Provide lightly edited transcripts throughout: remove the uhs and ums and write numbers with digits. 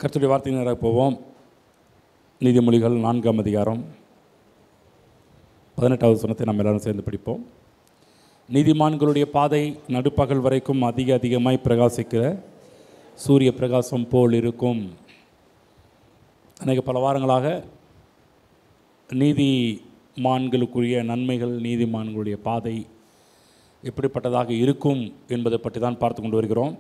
கர்த்தருடைய வார்த்தை நேராக போவோம். நீதிமொழிகள் 4ஆம் அதிகாரம் 18வது வசனத்தை நாம் எல்லாரும் சேர்ந்து படிப்போம். நீதிமான்களுடைய பாதை நடுப்பகல் வரைக்கும் அதிகமாய் பிரகாசிக்கிற சூரிய பிரகாசம் போல் இருக்கும். பல வாரங்களாக நீதிமான்களுக்குரிய நன்மைகள், நீதிமான்களுடைய பாதை எப்படிப்பட்டதாக இருக்கும் என்பதை பற்றி தான் பார்த்து கொண்டு வருகிறோம்.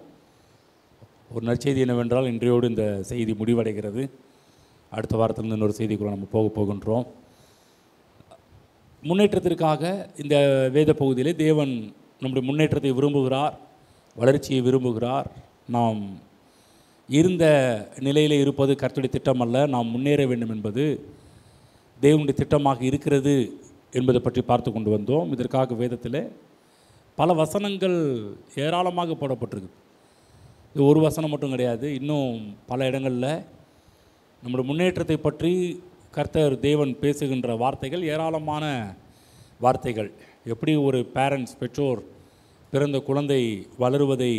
ஒரு நற்செய்தி என்னவென்றால், இன்றையோடு இந்த செய்தி முடிவடைகிறது. அடுத்த வாரத்திலிருந்து இன்னொரு செய்திக்குள்ள நம்ம போகின்றோம். முன்னேற்றத்திற்காக இந்த வேத பகுதியிலே தேவன் நம்முடைய முன்னேற்றத்தை விரும்புகிறார், வளர்ச்சியை விரும்புகிறார். நாம் இருந்த நிலையில் இருப்பது கர்த்தருடைய திட்டம் அல்ல, நாம் முன்னேற வேண்டும் என்பது தேவனுடைய திட்டமாக இருக்கிறது என்பதை பற்றி பார்த்து கொண்டு வந்தோம். இதற்காக வேதத்தில் பல வசனங்கள் ஏராளமாக போடப்பட்டிருக்கு. இது ஒரு வசனம் மட்டும் கிடையாது, இன்னும் பல இடங்களில் நம்முடைய முன்னேற்றத்தை பற்றி கர்த்தர் தேவன் பேசுகின்ற வார்த்தைகள் ஏராளமான வார்த்தைகள். எப்படி ஒரு பேரண்ட்ஸ், பெற்றோர் பிறந்த குழந்தை வளருவதை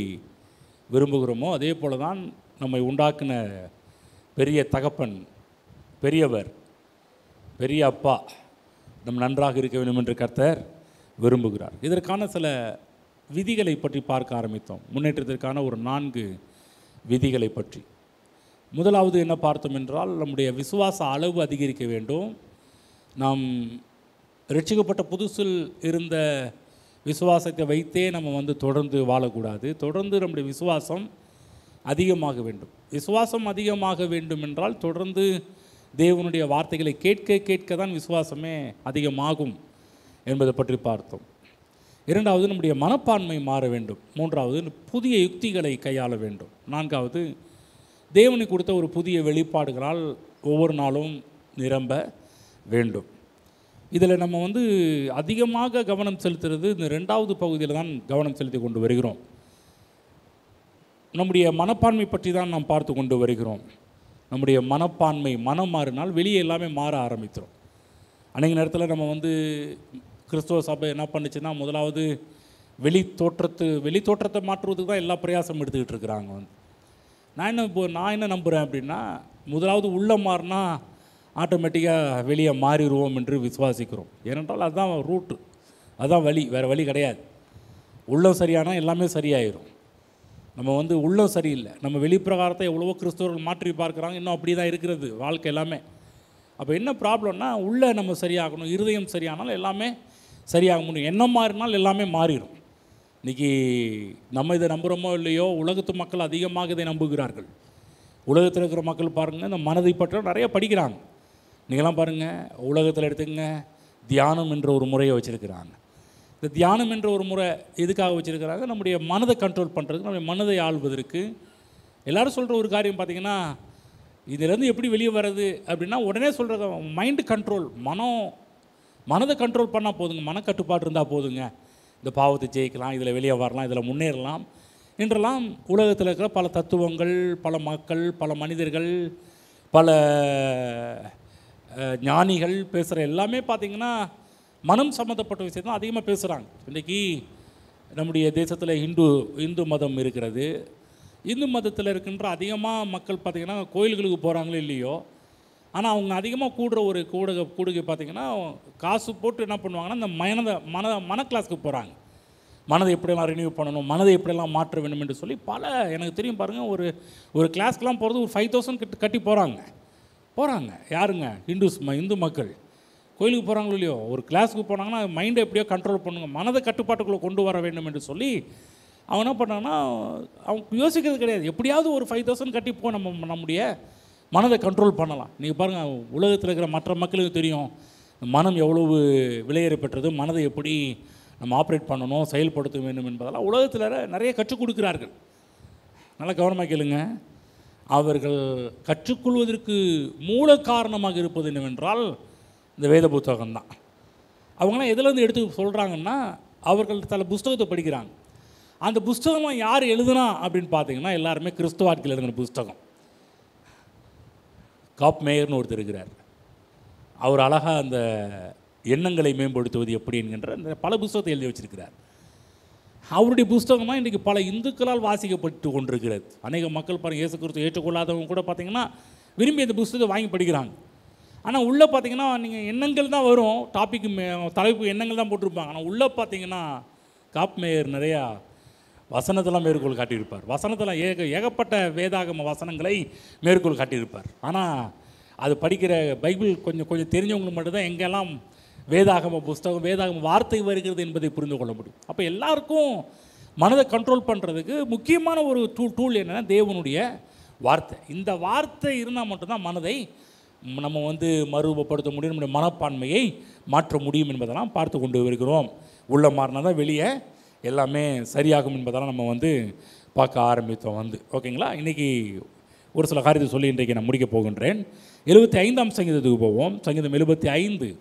விரும்புகிறோமோ, அதே போல தான் நம்மை உண்டாக்கின பெரிய தகப்பன், பெரியவர், பெரிய அப்பா நம்ம நன்றாக இருக்க வேண்டும் என்று கர்த்தர் விரும்புகிறார். இதற்கான சில விதிகளை பற்றி பார்க்க ஆரம்பித்தோம். முன்னேற்றத்திற்கான ஒரு 4 விதிகளை பற்றி. முதலாவது என்ன பார்த்தோம் என்றால், நம்முடைய விசுவாச அளவு அதிகரிக்க வேண்டும். நாம் ரட்சிக்கப்பட்ட புதுசில் இருந்த விசுவாசத்தை வைத்தே நம்ம தொடர்ந்து வாழக்கூடாது. தொடர்ந்து நம்முடைய விசுவாசம் அதிகமாக வேண்டும். விசுவாசம் அதிகமாக வேண்டும் என்றால் தொடர்ந்து தேவனுடைய வார்த்தைகளை கேட்க தான் விசுவாசமே அதிகமாகும் என்பதை பற்றி பார்த்தோம். 2வது, நம்முடைய மனப்பான்மை மாற வேண்டும். 3வது, புதிய யுக்திகளை கையாள வேண்டும். 4வது, தேவனை கொடுத்த ஒரு புதிய வெளிப்பாடுகளால் ஒவ்வொரு நாளும் நிரம்ப வேண்டும். இதில் நம்ம அதிகமாக கவனம் செலுத்துறது இந்த 2வது பகுதியில் தான் கவனம் செலுத்தி கொண்டு வருகிறோம். நம்முடைய மனப்பான்மை பற்றி தான் நாம் பார்த்து கொண்டு வருகிறோம். நம்முடைய மனப்பான்மை, மனம் மாறினால் வெளியே எல்லாமே மாற ஆரம்பிக்கிறோம். அன்றைக்கு நேரத்தில் நம்ம கிறிஸ்துவ சபை என்ன பண்ணுச்சுன்னா, முதலாவது வெளி தோற்றத்தை மாற்றுவதுக்கு தான் எல்லா பிரயாசம் எடுத்துக்கிட்டு இருக்கிறாங்க. நான் என்ன நம்புகிறேன் அப்படின்னா, முதலாவது உள்ளே மாறினா ஆட்டோமேட்டிக்காக வெளியே மாறிடுவோம் என்று விசுவாசிக்கிறோம். ஏனென்றால் அதுதான் ரூட்டு, அதுதான் வழி, வேறு வழி கிடையாது. உள்ளம் சரியானால் எல்லாமே சரியாயிடும். நம்ம உள்ளம் சரியில்லை, நம்ம வெளிப்பிரகாரத்தை எவ்வளவோ கிறிஸ்தவர்கள் மாற்றி பார்க்குறாங்க, இன்னும் அப்படி தான் இருக்கிறது வாழ்க்கை எல்லாமே. அப்போ என்ன ப்ராப்ளம்னா, உள்ளே நம்ம சரியாகணும். இருதயம் சரியானால் எல்லாமே சரியாக முடியும். எண்ணம் மாறினால் எல்லாமே மாறிடும். இன்றைக்கி நம்ம இதை நம்புகிறோமோ இல்லையோ, உலகத்து மக்கள் அதிகமாக இதை நம்புகிறார்கள். உலகத்தில் இருக்கிற மக்கள் பாருங்கள், இந்த மனதை பற்றி நிறைய படிக்கிறாங்க. நீங்களாம் பாருங்கள், உலகத்தில் எடுத்துக்கங்க, தியானம் என்ற ஒரு முறையை வச்சுருக்கிறாங்க. இந்த தியானம் என்ற ஒரு முறை எதுக்காக வச்சுருக்கிறாங்க? நம்முடைய மனதை கண்ட்ரோல் பண்ணுறதுக்கு, நம்முடைய மனதை ஆள்வதற்கு. எல்லோரும் சொல்கிற ஒரு காரியம் பார்த்திங்கன்னா, இதிலேருந்து எப்படி வெளியே வர்றது அப்படின்னா, உடனே சொல்கிறது மைண்டு கண்ட்ரோல், மனதை கண்ட்ரோல் பண்ணால் போதுங்க, மனக்கட்டுப்பாடு இருந்தால் போதுங்க, இந்த பாவத்தை ஜெயிக்கலாம், இதில் வெளியே வரலாம், இதில் முன்னேறலாம் என்றெல்லாம் உலகத்தில் இருக்கிற பல தத்துவங்கள், பல மக்கள், பல மனிதர்கள், பல ஞானிகள் பேசுகிற எல்லாமே பார்த்திங்கன்னா மனம் சம்மந்தப்பட்ட விஷயம் தான் அதிகமாக பேசுகிறாங்க. இன்றைக்கி நம்முடைய தேசத்தில் இந்து மதம் இருக்கிறது. இந்து மதத்தில் இருக்கின்ற அதிகமாக மக்கள் பார்த்திங்கன்னா கோயில்களுக்கு போகிறாங்களோ இல்லையோ, ஆனால் அவங்க அதிகமாக கூடுற ஒரு கூடுகை பார்த்திங்கன்னா காசு போட்டு என்ன பண்ணுவாங்கன்னா, இந்த மன கிளாஸுக்கு போகிறாங்க. மனதை எப்படியெல்லாம் ரினியூ பண்ணணும், மனதை எப்படியெல்லாம் மாற்ற வேண்டும் என்று சொல்லி எனக்கு தெரியும் பாருங்கள், ஒரு கிளாஸ்க்கெலாம் போகிறது ஒரு 5000 கட்டி போகிறாங்க. யாருங்க? இந்து மக்கள் கோயிலுக்கு போகிறாங்களோ இல்லையோ, ஒரு கிளாஸுக்கு போனாங்கன்னா மைண்டை எப்படியோ கண்ட்ரோல் பண்ணுங்க, மனதை கட்டுப்பாட்டுக்குள்ளே கொண்டு வர வேண்டும் என்று சொல்லி அவங்க என்ன பண்ணாங்கன்னா, அவங்க யோசிக்கிறது கிடையாது. எப்படியாவது ஒரு 5000 கட்டி நம்முடைய மனதை கண்ட்ரோல் பண்ணலாம். நீங்கள் பாருங்கள், உலகத்தில் இருக்கிற மற்ற மக்களுக்கு தெரியும் மனம் எவ்வளவு விலையேற பெற்றது, மனதை எப்படி நம்ம ஆப்ரேட் பண்ணணும், செயல்படுத்த வேண்டும் என்பதெல்லாம் உலகத்தில் நிறைய கற்றுக் கொடுக்கிறார்கள். நல்லா கவனமாக கேளுங்க. அவர்கள் கற்றுக்கொள்வதற்கு மூல காரணமாக இருப்பது என்னவென்றால் இந்த வேத புத்தகம்தான். அவங்களாம் எதுலேருந்து எடுத்து சொல்கிறாங்கன்னா, அவர்கள் சில புஸ்தகத்தை படிக்கிறாங்க. அந்த புஸ்தகமாக யார் எழுதுனா அப்படின்னு பார்த்தீங்கன்னா, எல்லாருமே கிறிஸ்துவ வாழ்க்கையில் எழுதின புஸ்தகம். காப் மேயர்னு ஒருத்தர் இருக்கிறார். அவர் அழகாக அந்த எண்ணங்களை மேம்படுத்துவது எப்படி என்கின்ற பல புஸ்தகத்தை எழுதி வச்சிருக்கிறார். அவருடைய புஸ்தகம் தான் இன்றைக்கி பல இந்துக்களால் வாசிக்கப்பட்டு கொண்டிருக்கிறது. அநேக மக்கள் பாருங்கள், இயேசு கிறிஸ்து ஏற்றுக்கொள்ளாதவங்க கூட பார்த்திங்கன்னா விரும்பி இந்த புஸ்தகத்தை வாங்கி படிக்கிறாங்க. ஆனால் உள்ளே பார்த்திங்கன்னா நீங்கள் எண்ணங்கள் தான் வரும், டாபிக் தலைப்பு எண்ணங்கள் தான் போட்டிருப்பாங்க. ஆனால் உள்ளே பார்த்திங்கன்னா காப்மேயர் நிறையா வசனத்தெல்லாம் மேற்கோள் காட்டியிருப்பார். வசனத்தெல்லாம் ஏகப்பட்ட வேதாகம வசனங்களை மேற்கோள் காட்டியிருப்பார். ஆனால் அது படிக்கிற பைபிள் கொஞ்சம் தெரிஞ்சவங்களுக்கு மட்டும்தான் எங்கெல்லாம் வேதாகம புஸ்தகம், வேதாகம வார்த்தை வருகிறது என்பதை புரிந்து கொள்ள முடியும். அப்போ எல்லாருக்கும் மனதை கண்ட்ரோல் பண்ணுறதுக்கு முக்கியமான ஒரு டூல் என்னென்னா தேவனுடைய வார்த்தை. இந்த வார்த்தை இருந்தால் மட்டும்தான் மனதை நம்ம மறுரூபப்படுத்த முடியும், நம்முடைய மனப்பான்மையை மாற்ற முடியும் என்பதெல்லாம் பார்த்து கொண்டு வருகிறோம். உள்ள மாறினா தான் வெளியே எல்லாமே சரியாகும் என்பதெல்லாம் நம்ம பார்க்க ஆரம்பித்தோம். ஓகேங்களா? இன்றைக்கி ஒரு சில காரியத்தை சொல்லி இன்றைக்கு நான் முடிக்க போகின்றேன். 75ஆம் சங்கீதத்துக்கு போவோம். சங்கீதம் 75.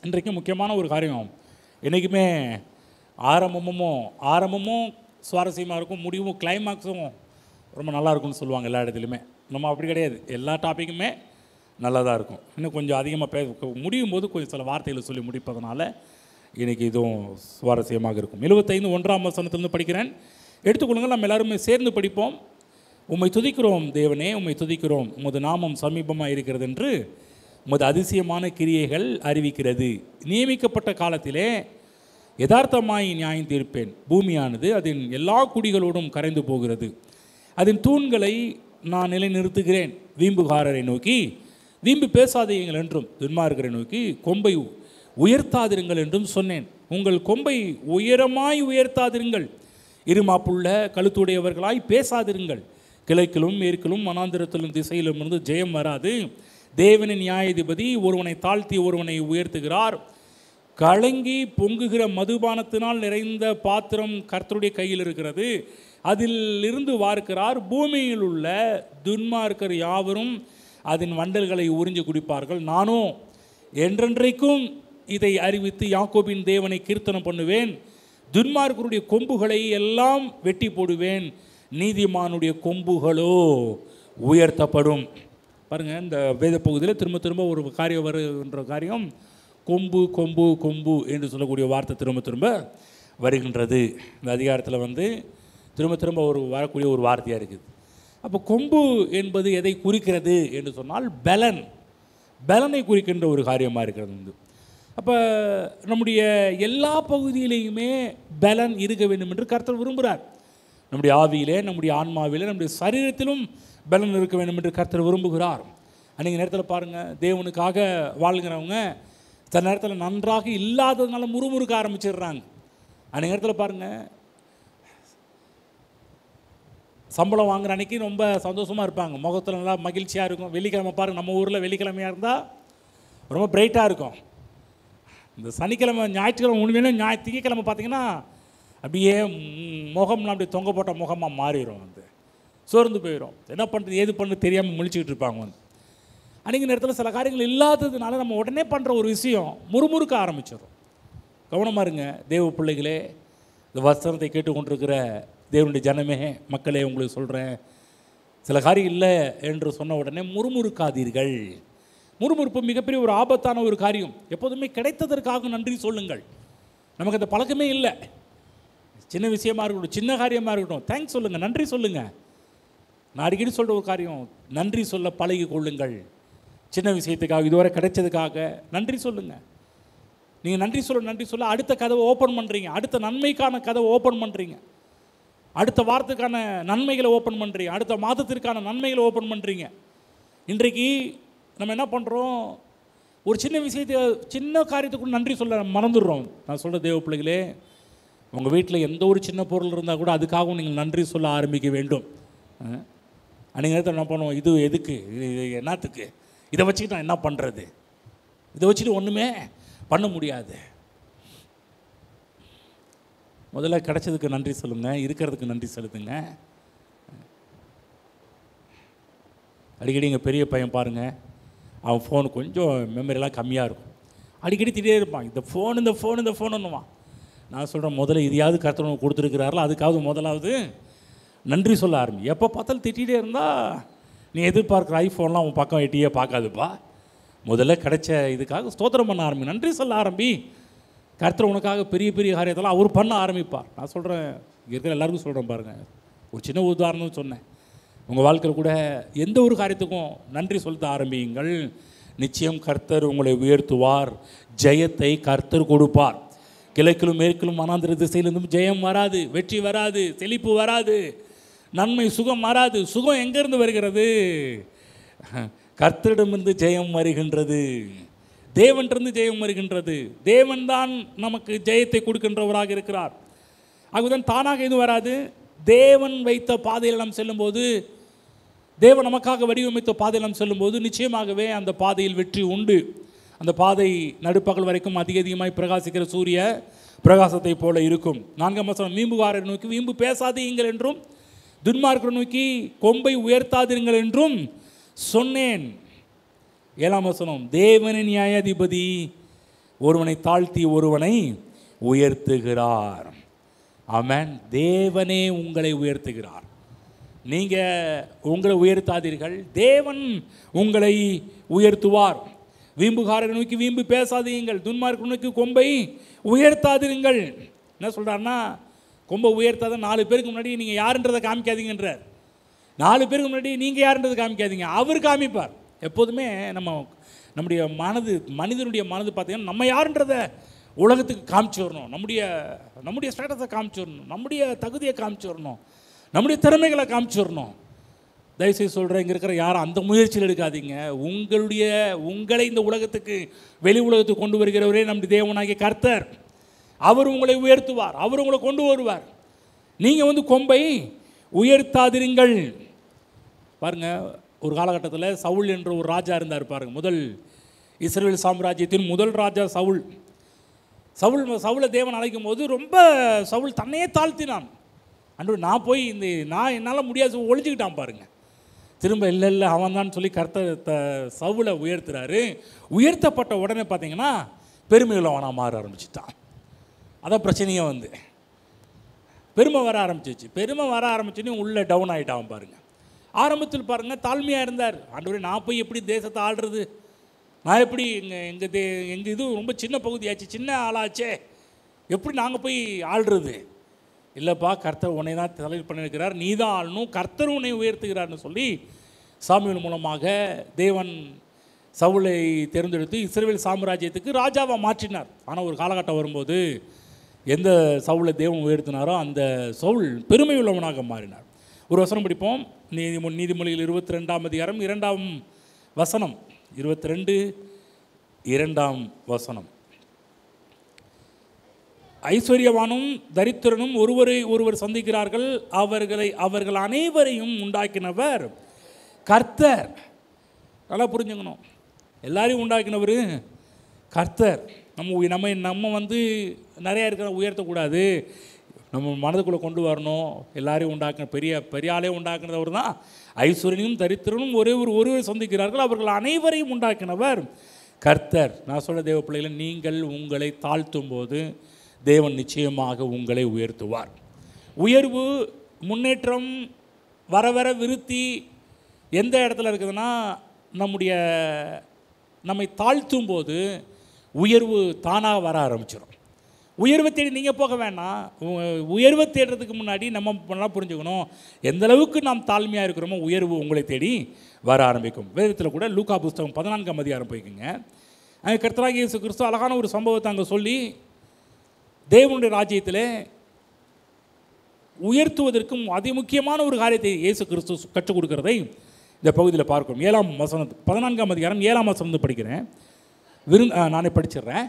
இன்றைக்கு முக்கியமான ஒரு காரியம். என்றைக்குமே ஆரம்பமும் சுவாரஸ்யமாக இருக்கும், முடிவும் கிளைமாக்ஸும் ரொம்ப நல்லா இருக்கும்னு சொல்லுவாங்க எல்லா இடத்துலையுமே. நம்ம அப்படி கிடையாது, எல்லா டாப்பிக்குமே நல்லா தான் இருக்கும். இன்னும் கொஞ்சம் அதிகமாக முடியும் போது கொஞ்சம் சில வார்த்தைகளை சொல்லி முடிப்பதனால இன்றைக்கி இதுவும் சுவாரஸ்யமாக இருக்கும். 75 1ஆம் வசனத்திலிருந்து படிக்கிறேன், எடுத்துக்கொள்ளுங்கள். நம்ம எல்லாருமே சேர்ந்து படிப்போம். உம்மை துதிக்கிறோம் தேவனே, உம்மை துதிக்கிறோம், உமது நாமம் சமீபமாக இருக்கிறது என்று உமது அதிசயமான கிரியைகள் அறிவிக்கிறது. நியமிக்கப்பட்ட காலத்திலே யதார்த்தமாய் நியாயம் தீர்ப்பேன். பூமியானது அதன் எல்லா குடிகளோடும் கரைந்து போகிறது. அதன் தூண்களை நான் நிலைநிறுத்துகிறேன். வீம்புகாரரை நோக்கி வீம்பு பேசாதீங்கள் என்றும், துன்மார்க்கரை நோக்கி கொம்பை உயர்த்தாதிருங்கள் என்றும் சொன்னேன். உங்கள் கொம்பை உயரமாய் உயர்த்தாதிருங்கள், இருமாப்புள்ள கழுத்துடையவர்களாய் பேசாதிருங்கள். கிழக்கிலும் மேற்கிலும் வனாந்திரத்திலும் திசையிலும் இருந்து ஜெயம் வராது. தேவனின் நியாயாதிபதி ஒருவனை தாழ்த்தி ஒருவனை உயர்த்துகிறார். கலங்கி பொங்குகிற மதுபானத்தினால் நிறைந்த பாத்திரம் கர்த்தருடைய கையில் இருக்கிறது, அதில் இருந்து வார்க்கிறார். பூமியில் உள்ள துன்மார்க்கர் யாவரும் அதன் வண்டல்களை உறிஞ்சி குடிப்பார்கள். நானும் என்றென்றைக்கும் இதை அறிவித்து யாக்கோபின் தேவனை கீர்த்தனம் பண்ணுவேன். துன்மார்க்கருடைய கொம்புகளை எல்லாம் வெட்டி போடுவேன், நீதிமானுடைய கொம்புகளோ உயர்த்தப்படும். பாருங்கள், இந்த வேத பகுதியில் திரும்ப ஒரு காரியம் வருகின்ற காரியம், கொம்பு கொம்பு கொம்பு என்று சொல்லக்கூடிய வார்த்தை திரும்ப வருகின்றது. இந்த அதிகாரத்தில் திரும்ப வரக்கூடிய ஒரு வார்த்தையாக இருக்குது. அப்போ கொம்பு என்பது எதை குறிக்கிறது என்று சொன்னால் பலனை குறிக்கின்ற ஒரு காரியமாக இருக்கிறது. அப்போ நம்முடைய எல்லா பகுதியிலையுமே பலன் இருக்க வேண்டும் என்று கர்த்தர் விரும்புகிறார். நம்முடைய ஆவியிலே, நம்முடைய ஆன்மாவிலே, நம்முடைய சரீரத்திலும் பலன் இருக்க வேண்டும் என்று கர்த்தர் விரும்புகிறார். அன்றைக்கி நேரத்தில் பாருங்கள், தேவனுக்காக வாழ்கிறவங்க சில நேரத்தில் நன்றாக இல்லாததுனால முறுமுறுக்க ஆரம்பிச்சிடுறாங்க. அன்றைக்கி நேரத்தில் பாருங்கள், சம்பளம் வாங்குகிற அன்றைக்கி ரொம்ப சந்தோஷமாக இருப்பாங்க, முகத்தில் நல்லா மகிழ்ச்சியாக இருக்கும். வெள்ளிக்கிழமை பாருங்கள், நம்ம ஊரில் வெள்ளிக்கிழமையாக இருந்தால் ரொம்ப பிரைட்டாக இருக்கும். இந்த சனிக்கிழமை ஞாயிற்றுக்கிழமை உண்மையிலே திங்கக்கிழமை பார்த்திங்கன்னா அப்படியே முகம்லாம் அப்படியே தொங்க போட்ட முகமாக மாறிடும், சோர்ந்து போயிடும். என்ன பண்ணுறது ஏது பண்ணுறது தெரியாமல் முழிச்சிக்கிட்டு இருப்பாங்க. அன்றைக்கி நேரத்தில் சில காரியங்கள் இல்லாததுனால நம்ம உடனே பண்ணுற ஒரு விஷயம் முறுமுறுக்க ஆரம்பிச்சிடும். கவனமாக இருங்க தேவ பிள்ளைகளே, இந்த வசனத்தை கேட்டுக்கொண்டிருக்கிற தேவனுடைய ஜனமே, மக்களே, உங்களுக்கு சொல்கிறேன், சில காரியம் இல்லை என்று சொன்ன உடனே முறுமுறுக்காதீர்கள். முறுமுறுப்பு மிகப்பெரிய ஒரு ஆபத்தான ஒரு காரியம். எப்போதுமே கிடைத்ததற்காக நன்றி சொல்லுங்கள். நமக்கு அந்த பழக்கமே இல்லை. சின்ன விஷயமாக இருக்கட்டும், சின்ன காரியமாக இருக்கட்டும், தேங்க்ஸ் சொல்லுங்கள், நன்றி சொல்லுங்கள். நான் அடிக்கடி சொல்கிற ஒரு காரியம், நன்றி சொல்ல பழகி கொள்ளுங்கள். சின்ன விஷயத்துக்காக, இதுவரை கிடைச்சதுக்காக நன்றி சொல்லுங்கள். நீங்கள் நன்றி சொல்ல அடுத்த கதவை ஓப்பன் பண்ணுறீங்க, அடுத்த நன்மைக்கான கதவை ஓப்பன் பண்ணுறீங்க, அடுத்த வாரத்துக்கான நன்மைகளை ஓப்பன் பண்ணுறீங்க, அடுத்த மாதத்திற்கான நன்மைகளை ஓப்பன் பண்ணுறீங்க. இன்றைக்கு நம்ம என்ன பண்ணுறோம், ஒரு சின்ன விஷயத்தை, சின்ன காரியத்துக்கு நன்றி சொல்ல மறந்துடுறோம். நான் சொல்கிற தேவ பிள்ளைகளே, உங்கள் வீட்டில் எந்த ஒரு சின்ன பொருள் இருந்தால் கூட அதுக்காகவும் நீங்கள் நன்றி சொல்ல ஆரம்பிக்க வேண்டும். அன்றைக்கி நேரத்தில் என்ன பண்ணுவோம், இது எதுக்கு, இது என்னத்துக்கு, இதை வச்சுக்கிட்டு நான் என்ன பண்ணுறது, இதை வச்சுட்டு ஒன்றுமே பண்ண முடியாது. முதல்ல கிடைச்சதுக்கு நன்றி சொல்லுங்கள், இருக்கிறதுக்கு நன்றி செலுத்துங்க. அடிக்கடி எங்கள் பெரிய பையன் பாருங்கள், அவன் ஃபோனு கொஞ்சம் மெமரிலாம் கம்மியாக இருக்கும், அடிக்கடி திட்டே இருப்பான், இந்த ஃபோனுன்னுவான். நான் சொல்கிறேன், முதல்ல இதையாவது கர்த்தர் கொடுத்துருக்கிறாரில்ல, அதுக்காவது முதலாவது நன்றி சொல்ல ஆரம்பி. எப்போ பார்த்தாலும் திட்டிகிட்டே இருந்தால் நீ எதிர்பார்க்குற ஐஃபோன்லாம் உன் பக்கம் எட்டியே பார்க்காதுப்பா. முதல்ல கிடைச்ச இதுக்காக ஸ்தோத்திரம் பண்ண ஆரம்பி, நன்றி சொல்ல ஆரம்பி. கர்த்தர் உனக்காக பெரிய பெரிய காரியத்தெல்லாம் அவர் பண்ண ஆரம்பிப்பார். நான் சொல்கிறேன், இங்கே இருக்கிற எல்லாருக்கும் சொல்கிறேன் பாருங்கள். ஒரு சின்ன உதாரணம் சொன்னேன். உங்கள் வாழ்க்கையில் கூட எந்த ஒரு காரியத்துக்கும் நன்றி சொல்ல ஆரம்பியுங்கள். நிச்சயம் கர்த்தர் உங்களை உயர்த்துவார். ஜெயத்தை கர்த்தர் கொடுப்பார். கிழக்கிலும் மேற்கிலும் மனாந்திர திசையிலிருந்தும் ஜெயம் வராது, வெற்றி வராது, செழிப்பு வராது, நன்மை சுகம் வராது. சுகம் எங்கேருந்து வருகிறது? கர்த்தரிடமிருந்து ஜெயம் வருகின்றது. தேவனிலிருந்து ஜெயம் வருகின்றது. தேவன்தான் நமக்கு ஜெயத்தை கொடுக்கின்றவராக இருக்கிறார். அதுதான் தானாக எதுவும் வராது. தேவன் வைத்த பாதையில் நாம் செல்லும்போது, தேவன் நமக்காக வடிவமைத்த பாதையில் நாம் செல்லும்போது நிச்சயமாகவே அந்த பாதையில் வெற்றி உண்டு. அந்த பாதை நடுப்பகல் வரைக்கும் அதிகமாய் பிரகாசிக்கிற சூரிய பிரகாசத்தை போல இருக்கும். 4ஆம் வசனம், வீம்புகாரரை நோக்கி வீம்பு பேசாதீங்கள் என்றும் துன்மார்க்கரை நோக்கி கொம்பை உயர்த்தாதீர்கள் என்றும் சொன்னேன். 7ஆம் வசனம், தேவனின் நியாயாதிபதி ஒருவனை தாழ்த்தி ஒருவனை உயர்த்துகிறார். ஆமென். தேவனே உங்களை உயர்த்துகிறார். நீங்கள் உங்களை உயர்த்தாதீர்கள், தேவன் உங்களை உயர்த்துவார். வீம்புகாரரை நோக்கி வீம்பு பேசாதீங்கள், துன்மார்க்கரை நோக்கி கொம்பை உயர்த்தாதீர்கள். என்ன சொல்கிறாருன்னா, கொம்பை உயர்த்தாத 4 பேருக்கு முன்னாடி நீங்கள் யாருன்றதை காமிக்காதீங்கன்றார். 4 பேருக்கு முன்னாடி நீங்கள் யாருன்றதை காமிக்காதீங்க, அவர் காமிப்பார். எப்போதுமே நம்முடைய மனிதனுடைய மனது பார்த்தீங்கன்னா, நம்ம யாருன்றதை உலகத்துக்கு காமிச்சு வரணும். நம்முடைய ஸ்டேட்டஸை காமிச்சு வரணும், நம்முடைய தகுதியை காமிச்சு வரணும், நம்முடைய திறமைகளை காமிச்சு வரணும். தயவுசெய்து சொல்கிறேன், இங்கே இருக்கிற யாரும் அந்த முயற்சியில் எடுக்காதீங்க. உங்களை இந்த உலகத்துக்கு, வெளி உலகத்துக்கு கொண்டு வருகிறவரே நம்முடைய தேவனாகிய கர்த்தர். அவர் உங்களை உயர்த்துவார், அவர் உங்களை கொண்டு வருவார். நீங்கள் கொம்பை உயர்த்தாதிருங்கள். பாருங்கள், ஒரு காலகட்டத்தில் சவுல் என்ற ஒரு ராஜா இருந்தார் பாருங்கள். முதல் இஸ்ரவேல் சாம்ராஜ்யத்தின் முதல் ராஜா சவுலை தேவன் அழைக்கும் போது ரொம்ப சவுல் தன்னையே தாழ்த்தினான். அன்று நான் போய் என்னால் முடியாது ஒழிஞ்சுக்கிட்டான் பாருங்கள். திரும்ப இல்லை அவன் தான் சொல்லி சவுலை உயர்த்துறாரு. உயர்த்தப்பட்ட உடனே பார்த்தீங்கன்னா பெருமையில் அவனாக மாற ஆரம்பிச்சிட்டான். அதான் பிரச்சனையே பெருமை வர ஆரம்பிச்சிச்சு. பெருமை வர ஆரம்பிச்சுன்னு உள்ளே டவுன் ஆகிட்டான் பாருங்கள். ஆரம்பத்தில் பாருங்கள் தாழ்மையாக இருந்தார். ஆண்டவரே, நான் போய் எப்படி தேசத்தை ஆள்றது? நான் எப்படி எங்கள் இது ரொம்ப சின்ன பகுதியாச்சு, சின்ன ஆளாச்சே, எப்படி நாங்கள் போய் ஆள்றது? இல்லைப்பா, கர்த்தர் உன்னை தான் தலைவர் பண்ணியிருக்கிறார், நீ தான் ஆளணும், கர்த்தர் உன்னை உயர்த்துகிறார்னு சொல்லி சாமுவேல் மூலமாக தேவன் சவுலை தேர்ந்தெடுத்து இஸ்ரவேல் சாம்ராஜ்யத்துக்கு ராஜாவாக மாற்றினார். ஆனால் ஒரு காலகட்டம் வரும்போது எந்த சவுலை தேவன் உயர்த்தினாரோ அந்த சவுல் பெருமை உள்ளவனாக மாறினார். ஒரு வசனம் படிப்போம். நீதிமொழிகள் 22ஆம் அதிகாரம் 2ஆம் வசனம். 22:2 ஐஸ்வர்யவானும் தரித்திரனும் ஒருவர் சந்திக்கிறார்கள், அவர்கள் அனைவரையும் உண்டாக்கினவர் கர்த்தர். நல்லா புரிஞ்சுக்கணும், எல்லாரையும் உண்டாக்கினவர் கர்த்தர். நம்ம நிறையா இருக்கிற உயர்த்தக்கூடாது, நம்ம மனதுக்குள்ளே கொண்டு வரணும். எல்லாரையும் உண்டாக்கின பெரிய ஆளே உண்டாக்குனவர் தான். ஐஸ்வர்யனும் தரித்திரனும் ஒருவர் சந்திக்கிறார்கள், அவர்கள் அனைவரையும் உண்டாக்கினவர் கர்த்தர். நான் சொல்ல தேவ பிள்ளைகளை, நீங்கள் உங்களை தாழ்த்தும் போது தேவன் நிச்சயமாக உங்களை உயர்த்துவார். உயர்வு, முன்னேற்றம், வர விருத்தி எந்த இடத்துல இருக்குதுன்னா, நம்மை தாழ்த்தும் போது உயர்வு தானாக வர ஆரம்பிச்சிடும். உயர்வை தேடி நீங்கள் போக வேண்டாம். உயர்வை தேடுறதுக்கு முன்னாடி நம்ம புரிஞ்சுக்கணும், எந்த அளவுக்கு நாம் தாழ்மையாக இருக்கிறோமோ உயர்வு உங்களை தேடி வர ஆரம்பிக்கும். வேதத்தில் கூட லூக்கா புஸ்தகம் 14ஆம் அதிகாரம் போய்க்குங்க. அங்கே கர்த்தராகிய இயேசு கிறிஸ்து அழகான ஒரு சம்பவத்தை அங்கே சொல்லி தேவனுடைய ராஜ்யத்தில் உயர்த்துவதற்கும் அதிமுக்கியமான ஒரு காரியத்தை இயேசு கிறிஸ்து கற்றுக் கொடுக்கிறதை இந்த பகுதியில் பார்க்கும். 7ஆம் வசனம், 14ஆம் அதிகாரம் 7ஆம் வசனம் படிக்கிறேன். நானே படிச்சிடுறேன்.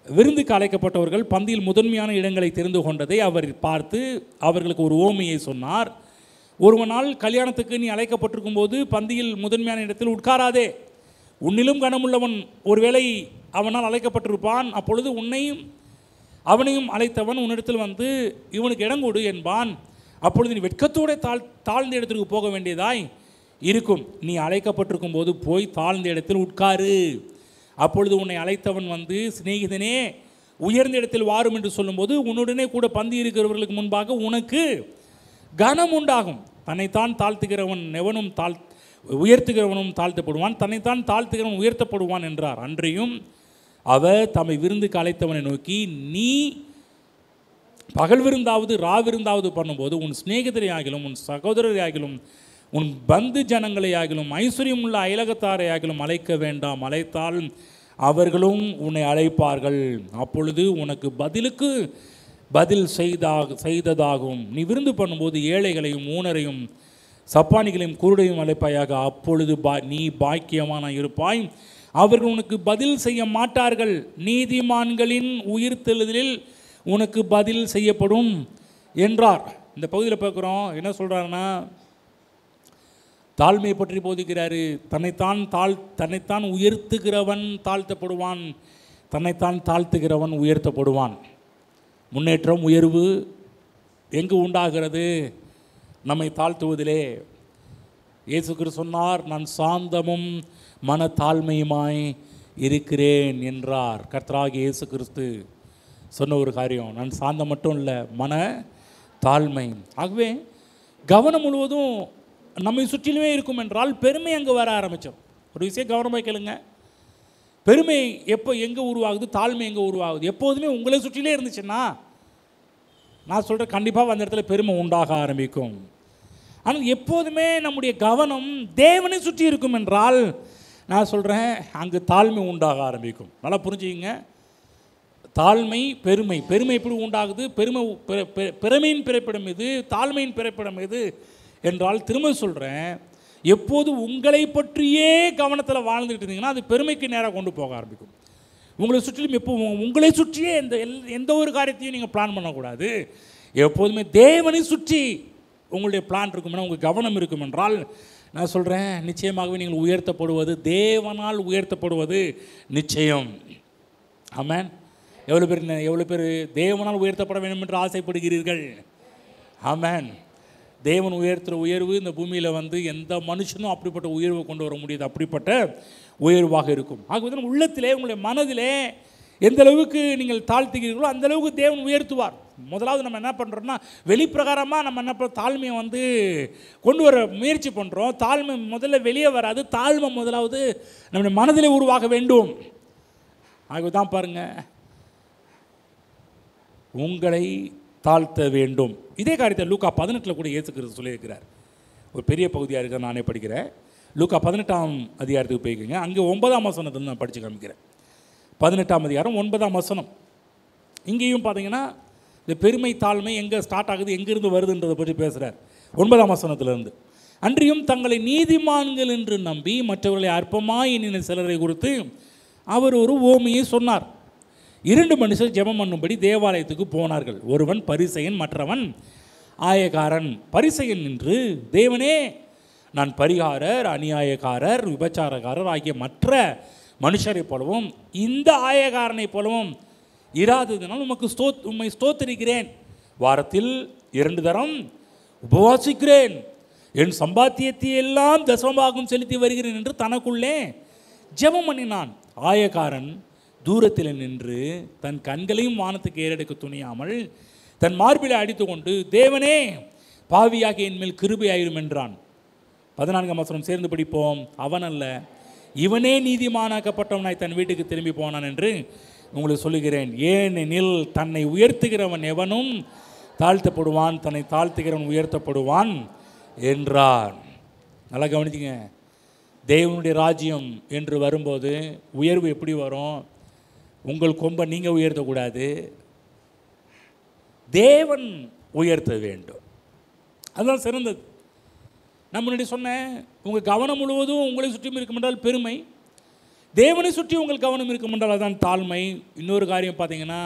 விருந்துக்கு அழைக்கப்பட்டவர்கள் பந்தியில் முதன்மையான இடங்களை தெரிந்து கொண்டதை அவர் பார்த்து அவர்களுக்கு ஒரு ஓமையை சொன்னார். ஒருவனால் கல்யாணத்துக்கு நீ அழைக்கப்பட்டிருக்கும் போது பந்தியில் முதன்மையான இடத்தில் உட்காராதே. உன்னிலும் கனமுள்ளவன் ஒருவேளை அவனால் அழைக்கப்பட்டிருப்பான். அப்பொழுது உன்னையும் அவனையும் அழைத்தவன் உன்னிடத்தில் வந்து இவனுக்கு இடம் கொடு என்பான். அப்பொழுது நீ வெட்கத்தோடு தாழ்ந்த இடத்திற்கு போக வேண்டியதாய் இருக்கும். நீ அழைக்கப்பட்டிருக்கும் போது போய் தாழ்ந்த இடத்தில் உட்காரு. அப்பொழுது உன்னை அழைத்தவன் வந்து, சிநேகிதனே உயர்ந்த இடத்தில் வாரும் என்று சொல்லும்போது உன்னுடனே கூட பந்தி இருக்கிறவர்களுக்கு முன்பாக உனக்கு கனம் உண்டாகும். தன்னைத்தான் தாழ்த்துகிறவன் எவனும் உயர்த்துகிறவனும் தாழ்த்தப்படுவான், தன்னைத்தான் தாழ்த்துகிறவன் உயர்த்தப்படுவான் என்றார். அன்றையும் அவர் தம்மை விருந்துக்கு அழைத்தவனை நோக்கி, நீ பகல் விருந்தாவது ராவிருந்தாவது பண்ணும்போது உன் சிநேகிதரை ஆகிலும் உன் சகோதரரை ஆகிலும் உன் பந்து ஜனங்களை ஆகிலும் ஐஸ்வர்யம் உள்ள அயலகத்தாரை ஆகிலும் அழைக்க வேண்டாம். அழைத்தால் அவர்களும் உன்னை அழைப்பார்கள். அப்பொழுது உனக்கு பதிலுக்கு பதில் செய்ததாகும். நீ விருந்து பண்ணும்போது ஏழைகளையும் ஊனரையும் சப்பானிகளையும் குருடையும் அழைப்பாயாக. அப்பொழுது நீ பாக்கியமான இருப்பாய். அவர்கள் உனக்கு பதில் செய்ய மாட்டார்கள். நீதிமான்களின் உயிர்த்தெழுதலில் உனக்கு பதில் செய்யப்படும் என்றார். இந்த பகுதியில் பார்க்குறோம், என்ன சொல்கிறாருன்னா, தாழ்மையை பற்றி போதிக்கிறாரு. தன்னைத்தான் உயர்த்துகிறவன் தாழ்த்தப்படுவான், தன்னைத்தான் தாழ்த்துகிறவன் உயர்த்தப்படுவான். முன்னேற்றம் உயர்வு எங்கு உண்டாகிறது? நம்மை தாழ்த்துவதிலே. இயேசு கிறிஸ்து சொன்னார், நான் சாந்தமும் மன தாழ்மையுமாய் இருக்கிறேன் என்றார். கர்த்தராகிய இயேசு கிறிஸ்து சொன்ன ஒரு காரியம், நான் சாந்தம் மட்டும் இல்லை, மன தாழ்மை. ஆகவே கவனம் முழுவதும் நம்மை சுற்றிலுமே இருக்கும் என்றால் பெருமை அங்கே வர ஆரம்பித்தோம். ஒரு விஷயம் கவனமாக கேளுங்க, பெருமை எப்போ எங்கே உருவாகுது, தாழ்மை எங்கே உருவாகுது? எப்போதுமே உங்களை சுற்றிலே இருந்துச்சுன்னா நான் சொல்கிறேன், கண்டிப்பாக அந்த இடத்துல பெருமை உண்டாக ஆரம்பிக்கும். ஆனால் எப்போதுமே நம்முடைய கவனம் தேவனை சுற்றி இருக்கும் என்றால் நான் சொல்கிறேன், அங்கு தாழ்மை உண்டாக ஆரம்பிக்கும். நல்லா புரிஞ்சுக்கிங்க. தாழ்மை பெருமை எப்படி உண்டாகுது? பெருமையின் பிறப்பிடம் எது, தாழ்மையின் பிறப்பிடம் எது என்றால் திரும்ப சொல்கிறேன், எப்போது உங்களை பற்றியே கவனத்தில் வாழ்ந்துக்கிட்டு இருந்தீங்கன்னா அது பெருமைக்கு நேராக கொண்டு போக ஆரம்பிக்கும். உங்களை சுற்றிலும் எப்போ உங்களை சுற்றியே எந்த ஒரு காரியத்தையும் நீங்கள் பிளான் பண்ணக்கூடாது. எப்போதுமே தேவனை சுற்றி உங்களுடைய பிளான் இருக்குமென்னா, உங்கள் கவனம் இருக்கும் என்றால் நான் சொல்கிறேன், நிச்சயமாகவே நீங்கள் உயர்த்தப்படுவது, தேவனால் உயர்த்தப்படுவது நிச்சயம். ஆமென். எவ்வளோ பேர் தேவனால் உயர்த்தப்பட வேண்டும் என்று ஆசைப்படுகிறீர்கள்? ஆமென். தேவன் உயர்த்துகிற உயர்வு இந்த பூமியில் எந்த மனுஷனும் அப்படிப்பட்ட உயர்வை கொண்டு வர முடியாது. அப்படிப்பட்ட உயர்வாக இருக்கும். ஆகவே உள்ளத்திலே, உங்களுடைய மனதிலே எந்த அளவுக்கு நீங்கள் தாழ்த்துகிறீர்களோ அந்த அளவுக்கு தேவன் உயர்த்துவார். முதலாவது நம்ம என்ன பண்ணுறோம்னா, வெளிப்பிரகாரமாக நம்ம என்ன தாழ்மையை கொண்டு வர முயற்சி பண்ணுறோம். தாழ்மை முதல்ல வெளியே வராது. தாழ்மை முதலாவது நம்முடைய மனதிலே உருவாக வேண்டும். ஆகவே தான் பாருங்கள், உங்களை தாழ்த்த வேண்டும். இதே காரியத்தை லூக்கா 18 கூட இயேசு கிறிஸ்து சொல்லியிருக்கிறார். ஒரு பெரிய பகுதியாக இருக்க நானே படிக்கிறேன். லூக்கா 18ஆம் அதிகாரத்துக்கு போய்க்குங்க. அங்கே 9ஆம் வசனத்தில் நான் படித்து காமிக்கிறேன். 18ஆம் அதிகாரம் 9ஆம் வசனம். இங்கேயும் பார்த்தீங்கன்னா இந்த பெருமை தாழ்மை எங்கே ஸ்டார்ட் ஆகுது, எங்கேருந்து வருதுன்றதை பற்றி பேசுகிறார். 9ஆம் வசனத்திலிருந்து, அன்றியும் தங்களை நீதிமான்கள் என்று நம்பி மற்றவர்களை அற்பமாய் எண்ணின சிலரை குறித்து அவர் ஒரு ஓமையை சொன்னார். 2 மனுஷர் ஜெபம் பண்ணும்படி தேவாலயத்துக்கு போனார்கள். ஒருவன் பரிசேயன், மற்றவன் ஆயக்காரன். பரிசேயன் நின்று, தேவனே, நான் பரிகாரர், அநியாயக்காரர், விபச்சாரக்காரர் ஆகிய மற்ற மனுஷரை போலவும் இந்த ஆயக்காரனை போலவும் இராததினால் உம்மை ஸ்தோத்திரிக்கிறேன். வாரத்தில் 2 தரம் உபவாசிக்கிறேன். என் சம்பாத்தியத்தை எல்லாம் தசமபாகம் செலுத்தி வருகிறேன் என்று தனக்குள்ளே ஜெபம் பண்ணினான். ஆயக்காரன் தூரத்தில் நின்று தன் கண்களையும் வானத்துக்கு ஏறெடுக்க துணியாமல் தன் மார்பிலை அடித்து கொண்டு, தேவனே, பாவியாக என் மேல் கிருபையாயிரும் என்றான். 14ஆம் வசனம் சேர்ந்து படிப்போம். அவன் அல்ல, இவனே நீதிமானாக்கப்பட்டவனாய் தன் வீட்டுக்கு திரும்பி போனான் என்று உங்களுக்கு சொல்லுகிறேன். ஏனெனில் தன்னை உயர்த்துகிறவன் எவனும் தாழ்த்தப்படுவான், தன்னை தாழ்த்துகிறவன் உயர்த்தப்படுவான் என்றார். நல்லா கவனிச்சிங்க. தேவனுடைய ராஜ்யம் என்று வரும்போது உயர்வு எப்படி வரும்? உங்கள் கொம்பை நீங்கள் உயர்த்தக்கூடாது, தேவன் உயர்த்த வேண்டும். அதுதான் சிறந்தது. நான் முன்னாடி சொன்னேன், உங்கள் கவனம் முழுவதும் உங்களை சுற்றியும் இருக்கும் என்றால் பெருமை, தேவனை சுற்றி உங்கள் கவனம் இருக்கும் என்றால் அதுதான் தாழ்மை. இன்னொரு காரியம் பார்த்தீங்கன்னா,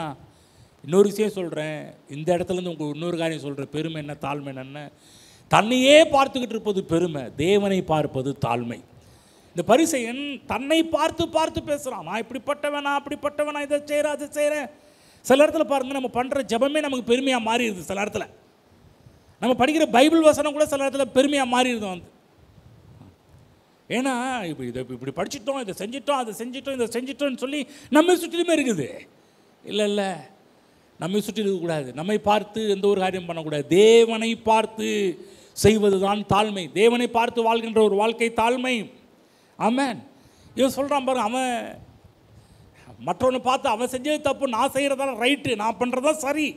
இன்னொரு விஷயம் சொல்கிறேன், இந்த இடத்துலேருந்து உங்களுக்கு இன்னொரு காரியம் சொல்கிறேன். பெருமை என்ன, தாழ்மை என்ன? தன்னையே பார்த்துக்கிட்டு இருப்பது பெருமை, தேவனை பார்ப்பது தாழ்மை. இந்த பரிசேயன் தன்னை பார்த்து பார்த்து பேசுகிறான். நான் இப்படிப்பட்டவனா, அப்படிப்பட்டவனா, இதை செய்கிறேன், அதை செய்கிறேன். சில இடத்துல பாருங்கள், நம்ம பண்ணுற ஜபமே நமக்கு பெருமையாக மாறிடுது. சில இடத்துல நம்ம படிக்கிற பைபிள் வசனம் கூட சில இடத்துல பெருமையாக மாறிடுது. ஏன்னா இப்படி படிச்சிட்டோம், இதை செஞ்சிட்டோம், அதை செஞ்சிட்டோம், இதை செஞ்சிட்டோம்னு சொல்லி நம்ம சுற்றிலுமே இருக்குது. இல்லை, நம்மை சுற்றி இருக்கக்கூடாது. நம்மை பார்த்து எந்த ஒரு காரியம் பண்ணக்கூடாது. தேவனை பார்த்து செய்வது தான் தாழ்மை. தேவனை பார்த்து வாழ்கின்ற ஒரு வாழ்க்கை தாழ்மை. ஆமென். இவன் சொல்கிறான் பாரு, அவன் மற்றவனை பார்த்து அவன் செஞ்சது தப்பு, நான் செய்கிறதால ரைட்டு, நான் பண்ணுறதா சரி.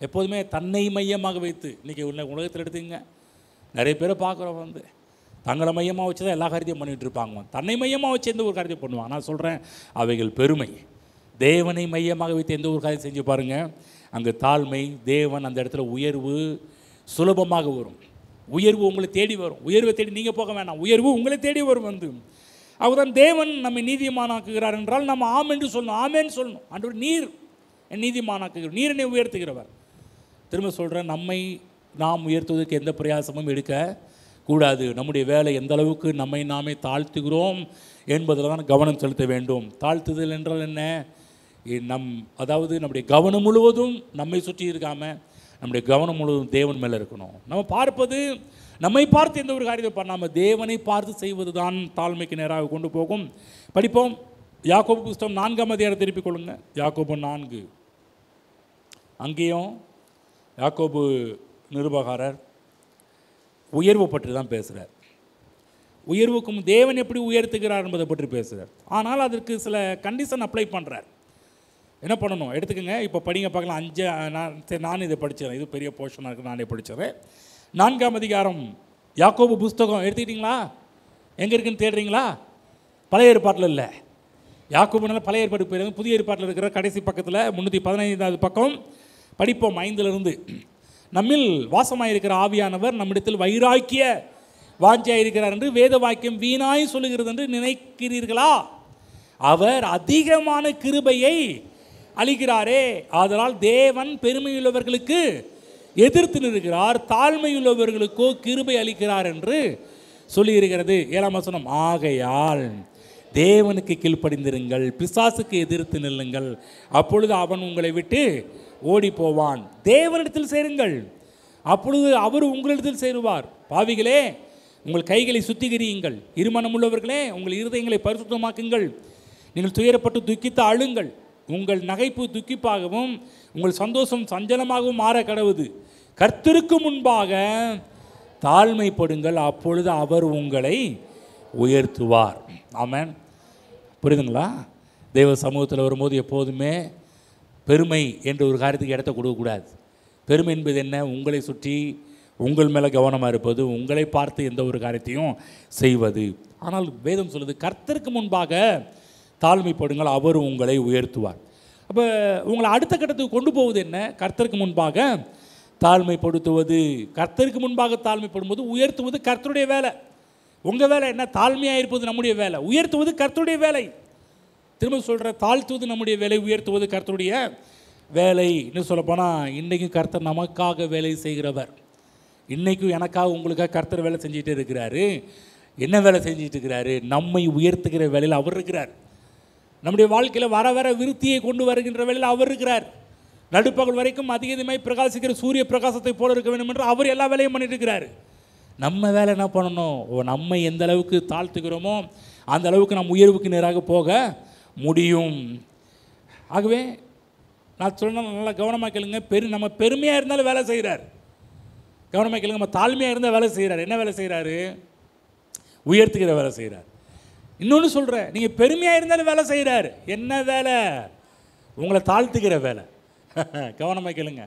எப்போதுமே தன்னை மையமாக வைத்து, இன்றைக்கி உலகத்தில் எடுத்துங்க, நிறைய பேரை பார்க்குறோம் தங்களை மையமாக வச்சு தான் எல்லா காரியத்தையும் பண்ணிகிட்டு இருப்பாங்க. தன்னை மையமாக வச்சு எந்த ஒரு காரியத்தையும் பண்ணுவாங்க. நான் சொல்கிறேன், அவைகள் பெருமை. தேவனை மையமாக வைத்து எந்த ஒரு காரியம் செஞ்சு பாருங்கள், அங்கே தாழ்மை, தேவன் அந்த இடத்துல உயர்வு சுலபமாக வரும். உயர்வு உங்களை தேடி வரும். உயர்வை தேடி நீங்கள் போக வேணாம், உயர்வு உங்களை தேடி வரும். அவர்தான் தேவன் நம்மை நீதிமானாக்குகிறார் என்றால் நம்ம ஆம் என்று சொல்லணும், ஆமேன்னு சொல்லணும். ஆண்டவர் நீர் என் நீதிமானாக்குகிறார், நீர் என்னை உயர்த்துகிறவர். திரும்ப சொல்கிறேன், நம்மை நாம் உயர்த்துவதற்கு எந்த பிரயாசமும் எடுக்க கூடாது. நம்முடைய வேலை எந்த அளவுக்கு நம்மை நாமே தாழ்த்துகிறோம் என்பதில் தான் கவனம் செலுத்த வேண்டும். தாழ்த்துதல் என்றால் என்ன? அதாவது நம்முடைய கவனம் முழுவதும் நம்மை சுற்றி இருக்காமல் நம்முடைய கவனம் முழுவதும் தேவன் மேலே இருக்கணும். நம்ம பார்ப்பது நம்மை பார்த்து எந்த ஒரு காரியத்தை பண்ணாமல் தேவனை பார்த்து செய்வது தான் தாழ்மைக்கு நேராக கொண்டு போகும். படிப்போம். யாக்கோபு புஸ்தகம் 4ஆம் அதிகாரம் திருப்பிக் கொள்ளுங்க. யாக்கோபு 4. அங்கேயும் யாக்கோபு நிருபகாரர் உயர்வு பற்றி தான் பேசுகிறார். உயர்வுக்கும் தேவன் எப்படி உயர்த்துகிறார் என்பதை பற்றி பேசுகிறார். ஆனால் அதற்கு சில கண்டிஷன் அப்ளை பண்ணுறார். என்ன பண்ணணும் எடுத்துக்கோங்க. இப்போ படிங்க பார்க்கலாம். 5 நான் இதை படித்தேன், இது பெரிய போர்ஷனாக இருக்குது, நானே படித்தேன். 4ஆம் அதிகாரம் யாக்கோபு புஸ்தகம் எடுத்துக்கிட்டிங்களா? எங்கே இருக்குன்னு தேடுறீங்களா? பழைய ஏற்பாட்டில் இல்லை, யாக்கோபுனால பழைய ஏற்பாடு போயிருங்க. புதிய ஏற்பாட்டில் இருக்கிற கடைசி பக்கத்தில் 315வது பக்கம் படிப்போம். 5லிருந்து. நம்மில் வாசமாயிருக்கிற ஆவியானவர் நம்மிடத்தில் வைராக்கிய வாஞ்சியாயிருக்கிறார் என்று வேத வாக்கியம் வீணாய் சொல்லுகிறது என்று நினைக்கிறீர்களா? அவர் அதிகமான கிருபையை அளிக்கிறாரே, ஆதலால் தேவன் பெருமையுள்ளவர்களுக்கு எதிர்த்து நிற்கிறார், தாழ்மையுள்ளவர்களுக்கோ கிருபை அளிக்கிறார் என்று சொல்லியிருக்கிறது. 7ஆம் வசனம், ஆகையால் தேவனுக்கு கீழ்ப்படிந்திருங்கள், பிசாசுக்கு எதிர்த்து நில்லுங்கள், அப்பொழுது அவன் உங்களை விட்டு ஓடி போவான். தேவனிடத்தில் சேருங்கள், அப்பொழுது அவர் உங்களிடத்தில் சேருவார். பாவிகளே, உங்கள் கைகளை சுத்திகரியுங்கள், இருமனமுள்ளவர்களே உங்கள் இருதயங்களை பரிசுத்தமாக்குங்கள், நீங்கள் துயரப்பட்டு துக்கித்து அழுங்கள், உங்கள் நகைப்பு துக்கிப்பாகவும் உங்கள் சந்தோஷம் சஞ்சலமாகவும் மாற கடவுது. கர்த்தருக்கு முன்பாக தாழ்மைப்படுங்கள், அப்பொழுது அவர் உங்களை உயர்த்துவார். ஆமென். புரியுதுங்களா? தேவ சமூகத்தில் வரும்போது எப்போதுமே பெருமை என்ற ஒரு காரியத்துக்கு இடத்த கொடுக்கக்கூடாது. பெருமை என்பது என்ன? உங்களை சுற்றி உங்கள் மேலே கவனமாக இருப்பது, உங்களை பார்த்து எந்த ஒரு காரியத்தையும் செய்வது. ஆனால் வேதம் சொல்லுது, கர்த்தருக்கு முன்பாக தாழ்மைப்படுங்கள், அவர் உங்களை உயர்த்துவார். அப்போ உங்களை அடுத்த கட்டத்துக்கு கொண்டு போவது என்ன? கர்த்தருக்கு முன்பாக தாழ்மைப்படுத்துவது. கர்த்தருக்கு முன்பாக தாழ்மைப்படும்போது உயர்த்துவது கர்த்தருடைய வேலை. உங்கள் வேலை என்ன? தாழ்மையாக இருப்பது நம்முடைய வேலை, உயர்த்துவது கர்த்தருடைய வேலை. திரும்ப சொல்கிற, தாழ்த்துவது நம்முடைய வேலை, உயர்த்துவது கர்த்தருடைய வேலை. இன்னும் சொல்லப்போனால், இன்றைக்கும் கர்த்தர் நமக்காக வேலை செய்கிறவர். இன்றைக்கும் எனக்காக உங்களுக்காக கர்த்தர் வேலை செஞ்சுட்டு இருக்கிறாரு. என்ன வேலை செஞ்சுட்டு இருக்கிறாரு? நம்மை உயர்த்துகிற வேலையில் அவர் இருக்கிறார். நம்முடைய வாழ்க்கையில் வர வர விருத்தியை கொண்டு வருகின்ற வேலையில் அவர் இருக்கிறார். நடுப்பகல் வரைக்கும் அதிகமாய் பிரகாசிக்கிற சூரிய பிரகாசத்தை போல இருக்க வேண்டும் என்று அவர் எல்லா வேலையும் பண்ணிட்டு இருக்கிறார். நம்ம வேலை என்ன பண்ணணும்? நம்மை எந்த அளவுக்கு தாழ்த்துக்கிறோமோ அந்த அளவுக்கு நம்ம உயர்வுக்கு நேராக போக முடியும். ஆகவே நான் சொன்ன நல்லா கவனமாக கேளுங்க. நம்ம பெருமையாக இருந்தாலும் வேலை செய்கிறார். கவனமாக கேளுங்க. நம்ம தாழ்மையாக இருந்தால் வேலை செய்கிறார். என்ன வேலை செய்கிறாரு? உயர்த்துகிற வேலை செய்கிறார். இன்னொன்று சொல்கிறேன், நீங்கள் பெருமையாக இருந்தாலும் வேலை செய்கிறார். என்ன வேலை? உங்களை தாழ்த்துகிற வேலை. கவனமாக கேளுங்க.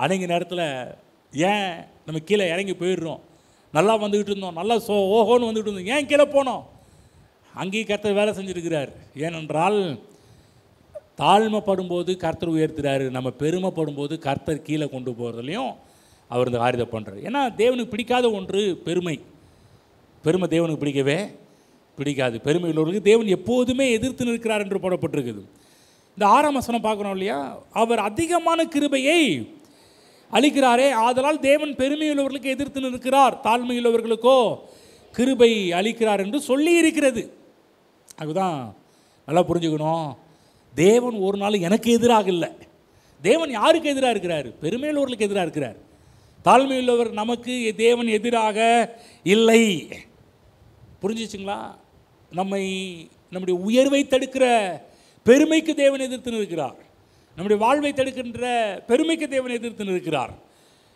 அன்றைக்கு நேரத்தில் ஏன் நம்ம கீழே இறங்கி போயிடுறோம்? நல்லா வந்துக்கிட்டு இருந்தோம், நல்லா ஓஹோன்னு வந்துக்கிட்டு இருந்தோம், ஏன் கீழே போனோம்? அங்கேயும் கர்த்தர் வேலை செஞ்சுருக்கிறார். ஏனென்றால் தாழ்மைப்படும்போது கர்த்தர் உயர்த்துறாரு, நம்ம பெருமைப்படும்போது கர்த்தர் கீழே கொண்டு போகிறதுலையும் அவர் இந்த காரியத்தை பண்ணுறார். ஏன்னா தேவனுக்கு பிடிக்காத ஒன்று பெருமை. பெருமை தேவனுக்கு பிடிக்கவே பிடிக்காது. பெருமை உள்ளவர்களுக்கு தேவன் எப்போதுமே எதிர்த்து நிற்கிறார் என்று போடப்பட்டிருக்குது. இந்த 6ஆம் வசனம் பார்க்குறோம் இல்லையா? அவர் அதிகமான கிருபையை அளிக்கிறாரே, ஆதலால் தேவன் பெருமையுள்ளவர்களுக்கு எதிர்த்து நிற்கிறார், தாழ்மையுள்ளவர்களுக்கோ கிருபை அளிக்கிறார் என்று சொல்லி இருக்கிறது. அதுதான் நல்லா புரிஞ்சுக்கணும். தேவன் ஒரு நாள் எனக்கு எதிராக இல்லை. தேவன் யாருக்கு எதிராக இருக்கிறார்? பெருமையுள்ளவர்களுக்கு எதிராக இருக்கிறார். தாழ்மையுள்ளவர் நமக்கு தேவன் எதிராக இல்லை. புரிஞ்சிச்சுங்களா? நம்முடைய உயர்வை தடுக்கிற பெருமைக்கு தேவன் எதிர்த்து நிற்கிறார். நம்முடைய வாழ்வை தடுக்கின்ற பெருமைக்கு தேவன் எதிர்த்து நிற்கிறார்.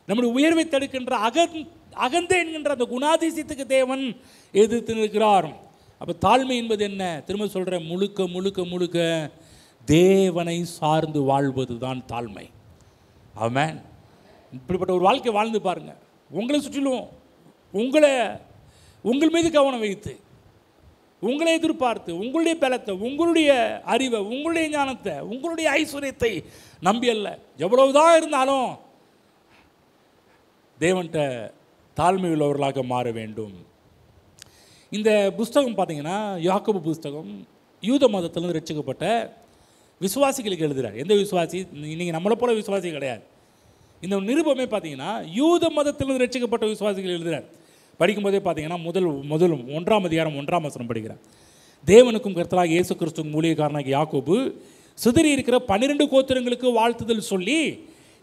நம்முடைய உயர்வை தடுக்கின்ற அகந்தை என்கின்ற அந்த குணாதிசயத்துக்கு தேவன் எதிர்த்து நிற்கிறார். அப்போ தாழ்மை என்பது என்ன? திரும்ப சொல்கிறேன், முழுக்க முழுக்க முழுக்க தேவனை சார்ந்து வாழ்வது தான் தாழ்மை. ஆமென். இப்படிப்பட்ட ஒரு வாழ்க்கை வாழ்ந்து பாருங்கள். உங்களை சுற்றிலும் உங்கள் மீது கவனம் வைத்து, உங்களை எதிர்பார்த்து, உங்களுடைய பலத்தை, உங்களுடைய அறிவை, உங்களுடைய ஞானத்தை, உங்களுடைய ஐஸ்வர்யத்தை நம்பி அல்ல. எவ்வளவுதான் இருந்தாலும் தேவன்கிட்ட தாழ்மை உள்ளவர்களாக மாற வேண்டும். இந்த புஸ்தகம் பார்த்தீங்கன்னா, யாக்கோபு புஸ்தகம் யூத மதத்திலிருந்து ரட்சிக்கப்பட்ட விசுவாசிகளுக்கு எழுதுகிறார். எந்த விசுவாசி? இன்றைக்கி நம்மளை போல விசுவாசி கிடையாது. இந்த நிருபமே பார்த்தீங்கன்னா யூத மதத்திலிருந்து ரட்சிக்கப்பட்ட விசுவாசிகள் எழுதுகிறார். படிக்கும்போதே பார்த்தீங்கன்னா முதல் 1ஆம் அதிகாரம் 1ஆம் வசனம் படிக்கிறார். தேவனுக்கும் கர்த்தராகிய இயேசு கிறிஸ்துவின் ஊழியக்காரனாகிய யாக்கோபு சிதறி இருக்கிற 12 கோத்திரங்களுக்கு வாழ்த்துதல் சொல்லி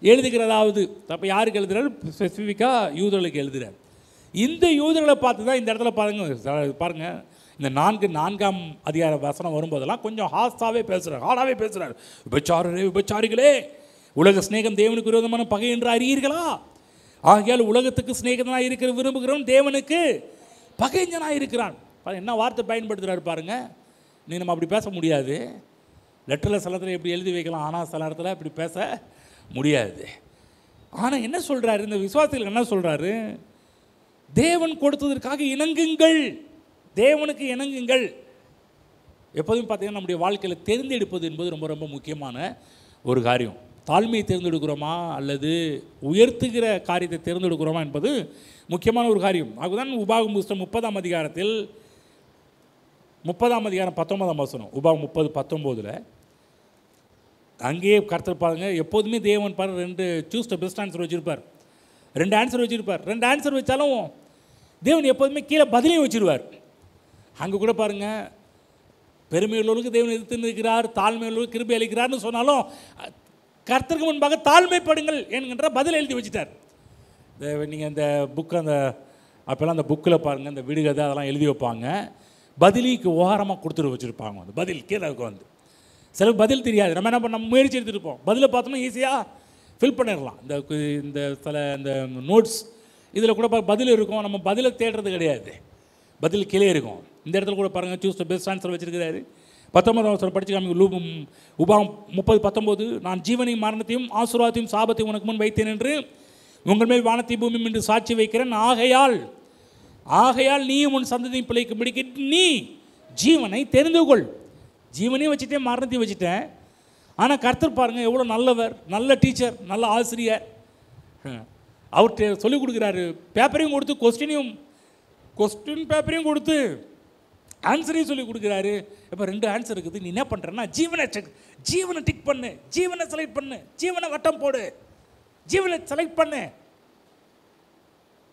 எழுதுகிறதாவது. அப்போ யாருக்கு எழுதுகிறார்? ஸ்பெசிஃபிக்காக யூதர்களுக்கு எழுதுகிறார். இந்த யூதர்களை பார்த்து தான் இந்த இடத்துல பாருங்கள், இந்த 4ஆம் அதிகார வசனம் வரும்போதெல்லாம் கொஞ்சம் ஹார்டாகவே பேசுகிறார். விபச்சாரிகளே, உலக ஸ்நேகம் தேவனுக்கு விரோதமான பகை என்று அறியீர்களா? ஆகையால் உலகத்துக்கு சிநேகிதனாக இருக்கிற விரும்புகிறோம், தேவனுக்கு பகைஞனாக இருக்கிறான். என்ன வார்த்தை பயன்படுத்துகிறாரு பாருங்கள். நீ நம்ம அப்படி பேச முடியாது. லெட்டரில் சில இடத்துல எப்படி எழுதி வைக்கலாம், ஆனால் சில இடத்துல இப்படி பேச முடியாது. ஆனால் என்ன சொல்கிறாரு இந்த விசுவாசிகளுக்கு? என்ன சொல்கிறாரு? தேவன் கொடுத்ததற்காக இணங்குங்கள், தேவனுக்கு இணங்குங்கள். எப்போதும் பார்த்தீங்கன்னா நம்முடைய வாழ்க்கையில் தேர்ந்தெடுப்பது என்பது ரொம்ப ரொம்ப முக்கியமான ஒரு காரியம். தாழ்மையை தேர்ந்தெடுக்கிறோமா அல்லது உயர்த்துகிற காரியத்தை தேர்ந்தெடுக்கிறோமா என்பது முக்கியமான ஒரு காரியம். அதுதான் உபாகம் புஸ்தகம் 30ஆம் அதிகாரத்தில் 30ஆம் அதிகாரம் 19ஆம் வசனம், உபாகம் 30:19 அங்கேயே கர்த்தர் பாருங்க, எப்போதுமே தேவன் பாரு 2 சூஸ் த பெஸ்ட் ஆன்சர் வச்சுருப்பார். 2 ஆன்சர் வச்சுருப்பார். 2 ஆன்சர் வச்சாலும் தேவன் எப்போதுமே கீழே பதிலையும் வச்சுருவார். அங்கே கூட பாருங்கள், பெருமையுள்ளவர்களுக்கு தேவன் எதிர்த்து நிற்கிறார், தாழ்மையுள்ளவர்களுக்கு கிருபை அளிக்கிறார்னு சொன்னாலும் கர்த்தருக்கு முன்பாக தாழ்மைப்படுங்கள் என்கின்ற பதில் எழுதி வச்சுட்டார். நீங்கள் இந்த புக்கு அப்போல்லாம் அந்த புக்கில் பாருங்கள், இந்த விடுகதை அதெல்லாம் எழுதி வைப்பாங்க. பதிலுக்கு ஓரமாக கொடுத்துட்டு வச்சுருப்பாங்க. அந்த பதில் கீழே இருக்கும். சில பதில் தெரியாது, நம்ம என்ன பண்ண முயற்சி எடுத்துகிட்டு இருப்போம். பதிலை பார்த்தோம்னா ஈஸியாக ஃபில் பண்ணிடலாம். இந்த சில இந்த நோட்ஸ் இதில் கூட பதில் இருக்கும், நம்ம பதிலை தேடுறது கிடையாது, பதில் கீழே இருக்கும். இந்த இடத்துல கூட பாருங்கள், சூஸ் த பெஸ்ட் ஆன்சர் வச்சுருக்கிறாரு. 19ஆம் வசனம் படித்து காமிங்க. உபாகம் 30:19 நான் ஜீவனையும் மரணத்தையும் ஆசீர்வாதத்தையும் சாபத்தையும் உனக்கு முன் வைத்தேன் என்று உங்கள் மேல் வானத்தையும் பூமியும் என்று சாட்சி வைக்கிறேன். ஆகையால் நீயும் உன் சந்ததியும் பிழைக்கும்படிக்கு நீ ஜீவனை தெரிந்து கொள். ஜீவனையும் வச்சுட்டேன், மரணத்தையும் வச்சுட்டேன். ஆனால் கர்த்தர் பாருங்கள் எவ்வளோ நல்லவர், நல்ல டீச்சர், நல்ல ஆசிரியர். அவர்கிட்ட சொல்லிக் கொடுக்குறாரு. பேப்பரையும் கொடுத்து கொஸ்டின் பேப்பரையும் கொடுத்து ஆன்சரையும் சொல்லி கொடுக்குறாரு. இப்போ 2 ஆன்சர் இருக்குது. நீ என்ன பண்ணுறன்னா ஜீவனை டிக் பண்ணு, ஜீவனை செலக்ட் பண்ணு, ஜீவனை வட்டம் போடு, ஜீவனை செலக்ட் பண்ணு.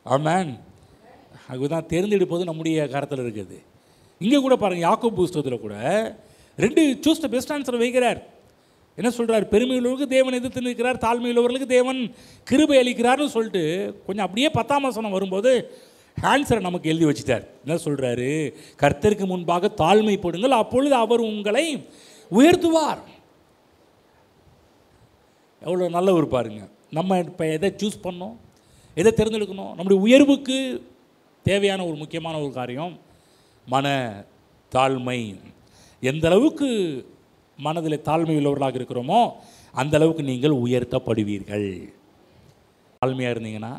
ஆமென். அதுதான் தேர்ந்தெடுப்பது நம்முடைய கரத்தில் இருக்குது. இங்கே கூட பாருங்கள், யாக்கோபு புஸ்தகத்தில் கூட 2 சூஸ் த பெஸ்ட் ஆன்சர் வைக்கிறார். என்ன சொல்கிறார்? பெருமையுள்ளவர்களுக்கு தேவன் எதிர்த்து நிற்கிறார், தாழ்மையுள்ளவர்களுக்கு தேவன் கிருபை அளிக்கிறார்னு சொல்லிட்டு கொஞ்சம் அப்படியே 10ஆம் வசனம் வரும்போது ஆன்சரை நமக்கு எழுதி வச்சுட்டார். என்ன சொல்கிறாரு? கர்த்தருக்கு முன்பாக தாழ்மைப்படுங்கள், அப்பொழுது அவர் உங்களை உயர்த்துவார். எவ்வளோ நல்லவர் பாருங்க. நம்ம இப்போ எதை சூஸ் பண்ணோம், எதை தேர்ந்தெடுக்கணும்? நம்முடைய உயர்வுக்கு தேவையான ஒரு முக்கியமான ஒரு காரியம் மன தாழ்மை. எந்த அளவுக்கு மனதில் தாழ்மை உள்ளவர்களாக இருக்கிறோமோ அந்த அளவுக்கு நீங்கள் உயர்த்தப்படுவீர்கள். தாழ்மையாக இருந்தீங்கன்னா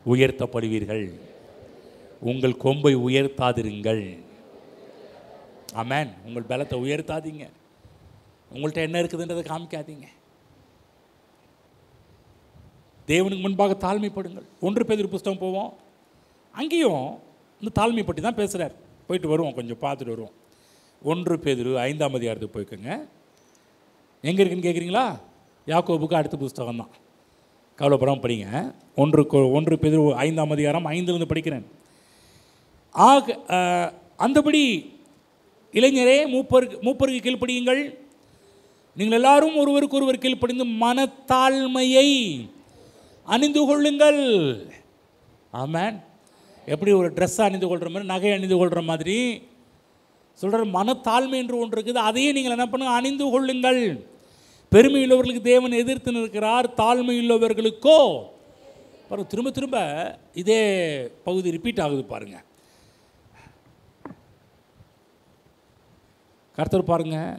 உயர்த்தப்படுவீர்கள். உங்கள் கொம்பை உயர்த்தாதிருங்கள். ஆமென். உங்கள் பலத்தை உயர்த்தாதீங்க. உங்கள்கிட்ட என்ன இருக்குதுன்றதை காமிக்காதீங்க. தேவனுக்கு முன்பாக தாழ்மைப்படுங்கள். 1 பேதுரு புஸ்தகம் போவோம். அங்கேயும் இந்த தாழ்மை பற்றி தான் பேசுகிறார். போயிட்டு வருவோம், கொஞ்சம் பார்த்துட்டு வருவோம். 1 பேதுரு 5ஆம் அதிகாரத்துக்கு போய்க்குங்க. எங்கே இருக்குன்னு கேட்குறீங்களா? யாக்கோபுக்கு அடுத்த புஸ்தகம் தான், கவலைப்படாமல் படிங்க. 1 பேதுரு 5ஆம் அதிகாரம் 5லிருந்து படிக்கிறேன். அந்தபடி இளைஞரே மூப்பருக்கு கீழ்ப்படியுங்கள். நீங்கள் எல்லாரும் ஒருவருக்கு ஒருவர் கீழ்ப்படிந்து மனத்தாழ்மையை அணிந்து கொள்ளுங்கள். ஆமென். எப்படி ஒரு ட்ரெஸ்ஸை அணிந்து கொள்கிற மாதிரி, நகை அணிந்து கொள்கிற மாதிரி சொல்கிற மனத்தாழ்மை என்று ஒன்று இருக்குது. அதையே நீங்கள் என்ன பண்ணுங்க, அணிந்து கொள்ளுங்கள். பெருமையுள்ளவர்களுக்கு தேவன் எதிர்த்து நிற்கிறார், தாழ்மையுள்ளவர்களுக்கோ. பாருங்கள், திரும்ப திரும்ப இதே பகுதி ரிப்பீட் ஆகுது பாருங்கள். கர்த்தர் பாருங்கள்,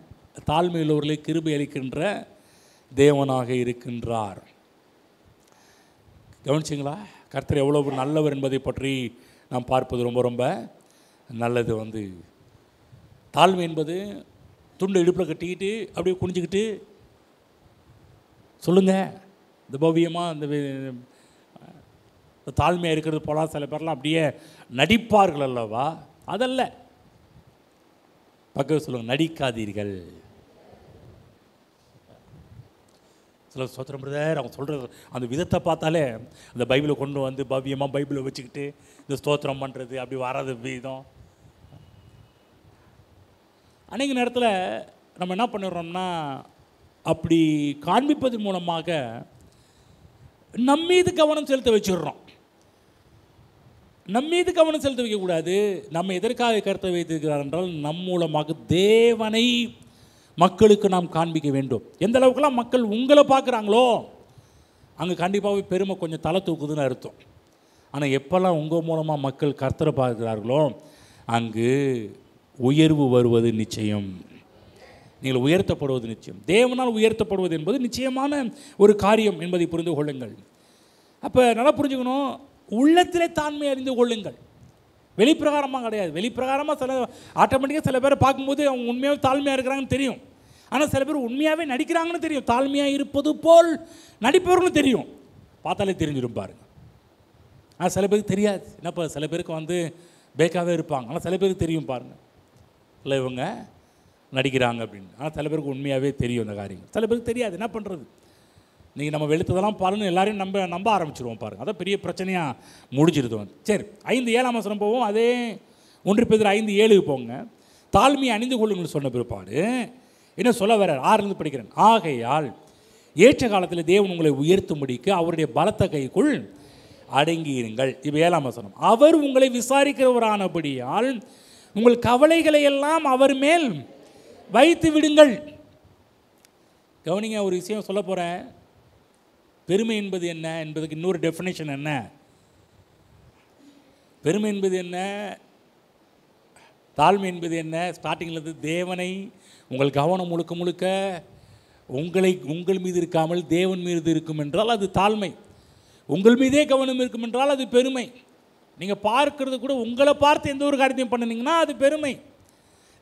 தாழ்மையுள்ளவர்களை கிருபை அளிக்கின்ற தேவனாக இருக்கின்றார். கவனிச்சிங்களா? கர்த்தர் எவ்வளவு நல்லவர் என்பதை பற்றி நாம் பார்ப்பது ரொம்ப ரொம்ப நல்லது. தாழ்மை என்பது துண்டு இடுப்பில் கட்டிக்கிட்டு அப்படியே குனிஞ்சிக்கிட்டு சொல்லுங்கள், இந்த பவ்யமாக இந்த தாழ்மையாக இருக்கிறது போல சில பேர்லாம் அப்படியே நடிப்பார்கள் அல்லவா? அதல்ல. பக்கத்தில் சொல்லுங்கள், நடிக்காதீர்கள். சில ஸ்தோத்திரம் பிரதர் அவங்க சொல்கிறது அந்த விதத்தை பார்த்தாலே அந்த பைபிளை கொண்டு வந்து பவ்யமாக பைபிளை வச்சுக்கிட்டு இந்த ஸ்தோத்திரம் பண்ணுறது அப்படி வராத விதம். அநேக நேரத்தில் நம்ம என்ன பண்ணிடுறோம்னா, அப்படி காண்பிப்பதன் மூலமாக நம்மீது கவனம் செலுத்த வச்சிடுறோம். நம்மீது கவனம் செலுத்த வைக்கக்கூடாது. நம்ம எதற்காக கருத்தை வைத்திருக்கிறார் என்றால், நம் மூலமாக தேவனை மக்களுக்கு நாம் காண்பிக்க வேண்டும். எந்த அளவுக்குலாம் மக்கள் உங்களை பார்க்குறாங்களோ அங்கே கண்டிப்பாகவே பெருமை கொஞ்சம் தலை தூக்குதுன்னு அர்த்தம். ஆனால் எப்போல்லாம் உங்கள் மூலமாக மக்கள் கர்த்தரை பார்க்குறார்களோ அங்கு உயர்வு வருவது நிச்சயம். நீங்கள் உயர்த்தப்படுவது நிச்சயம். தேவனால் உயர்த்தப்படுவது என்பது நிச்சயமான ஒரு காரியம் என்பதை புரிந்து கொள்ளுங்கள். அப்போ நல்லா புரிஞ்சுக்கணும், உள்ளத்திலே தாண்மை அறிந்து கொள்ளுங்கள். வெளிப்பிரகாரமாக கிடையாது. வெளிப்பிரகாரமாக சில ஆட்டோமேட்டிக்காக சில பேரை பார்க்கும்போது அவங்க உண்மையாகவே தாழ்மையாக இருக்கிறாங்கன்னு தெரியும். ஆனால் சில பேர் உண்மையாகவே நடிக்கிறாங்கன்னு தெரியும். தாழ்மையாக இருப்பது போல் நடிப்பவர்களும் தெரியும். பார்த்தாலே தெரிஞ்சிடும் பாருங்கள். ஆனால் சில பேருக்கு தெரியாது. என்னப்பா சில பேருக்கு பேக்காகவே இருப்பாங்க. ஆனால் சில பேருக்கு தெரியும் பாருங்கள், இல்லை இவங்க நடிக்கிறாங்க அப்படின்னு. ஆனால் சில பேருக்கு உண்மையாகவே தெரியும் அந்த காரியம். சில பேருக்கு தெரியாது. என்ன பண்ணுறது? நீங்கள் நம்ம வெளுத்ததெல்லாம் பாருங்கள், எல்லாரையும் நம்ப ஆரம்பிச்சிருவோம் பாருங்கள். அதான் பெரிய பிரச்சனையாக முடிஞ்சிருது. சரி, 5:7 வசனம் போவோம். அதே 1 பேதுரு 5:7 போங்க. தாழ்மையை அணிந்து கொள்ளுங்கள் சொன்ன பிற்பாடு என்ன சொல்ல வர? 6 படிக்கிறேன். ஆகையால் ஏற்ற காலத்தில் தேவன் உங்களை உயர்த்தும்படிக்கு அவருடைய பலத்த கைக்குள் அடங்கியிருங்கள். இப்போ 7 வசனம். அவர் உங்களை விசாரிக்கிறவரானபடியால் உங்கள் கவலைகளை எல்லாம் அவர் மேல் வைத்து விடுங்கள். கவனிங்க, ஒரு விஷயம் சொல்ல போகிறேன். பெருமை என்பது என்ன என்பதுக்கு இன்னொரு டெஃபினேஷன் என்ன? பெருமை என்பது என்ன, தாழ்மை என்பது என்ன? ஸ்டார்டிங்கில் இருந்து தேவனை உங்கள் கவனம் முழுக்க முழுக்க உங்கள் மீது இருக்காமல் தேவன் மீது இருக்கும் என்றால் அது தாழ்மை. உங்கள் மீதே கவனம் இருக்கும் என்றால் அது பெருமை. நீங்கள் பார்க்கறது கூட உங்களை பார்த்து எந்த ஒரு காரியத்தையும் பண்ணினீங்கன்னா அது பெருமை.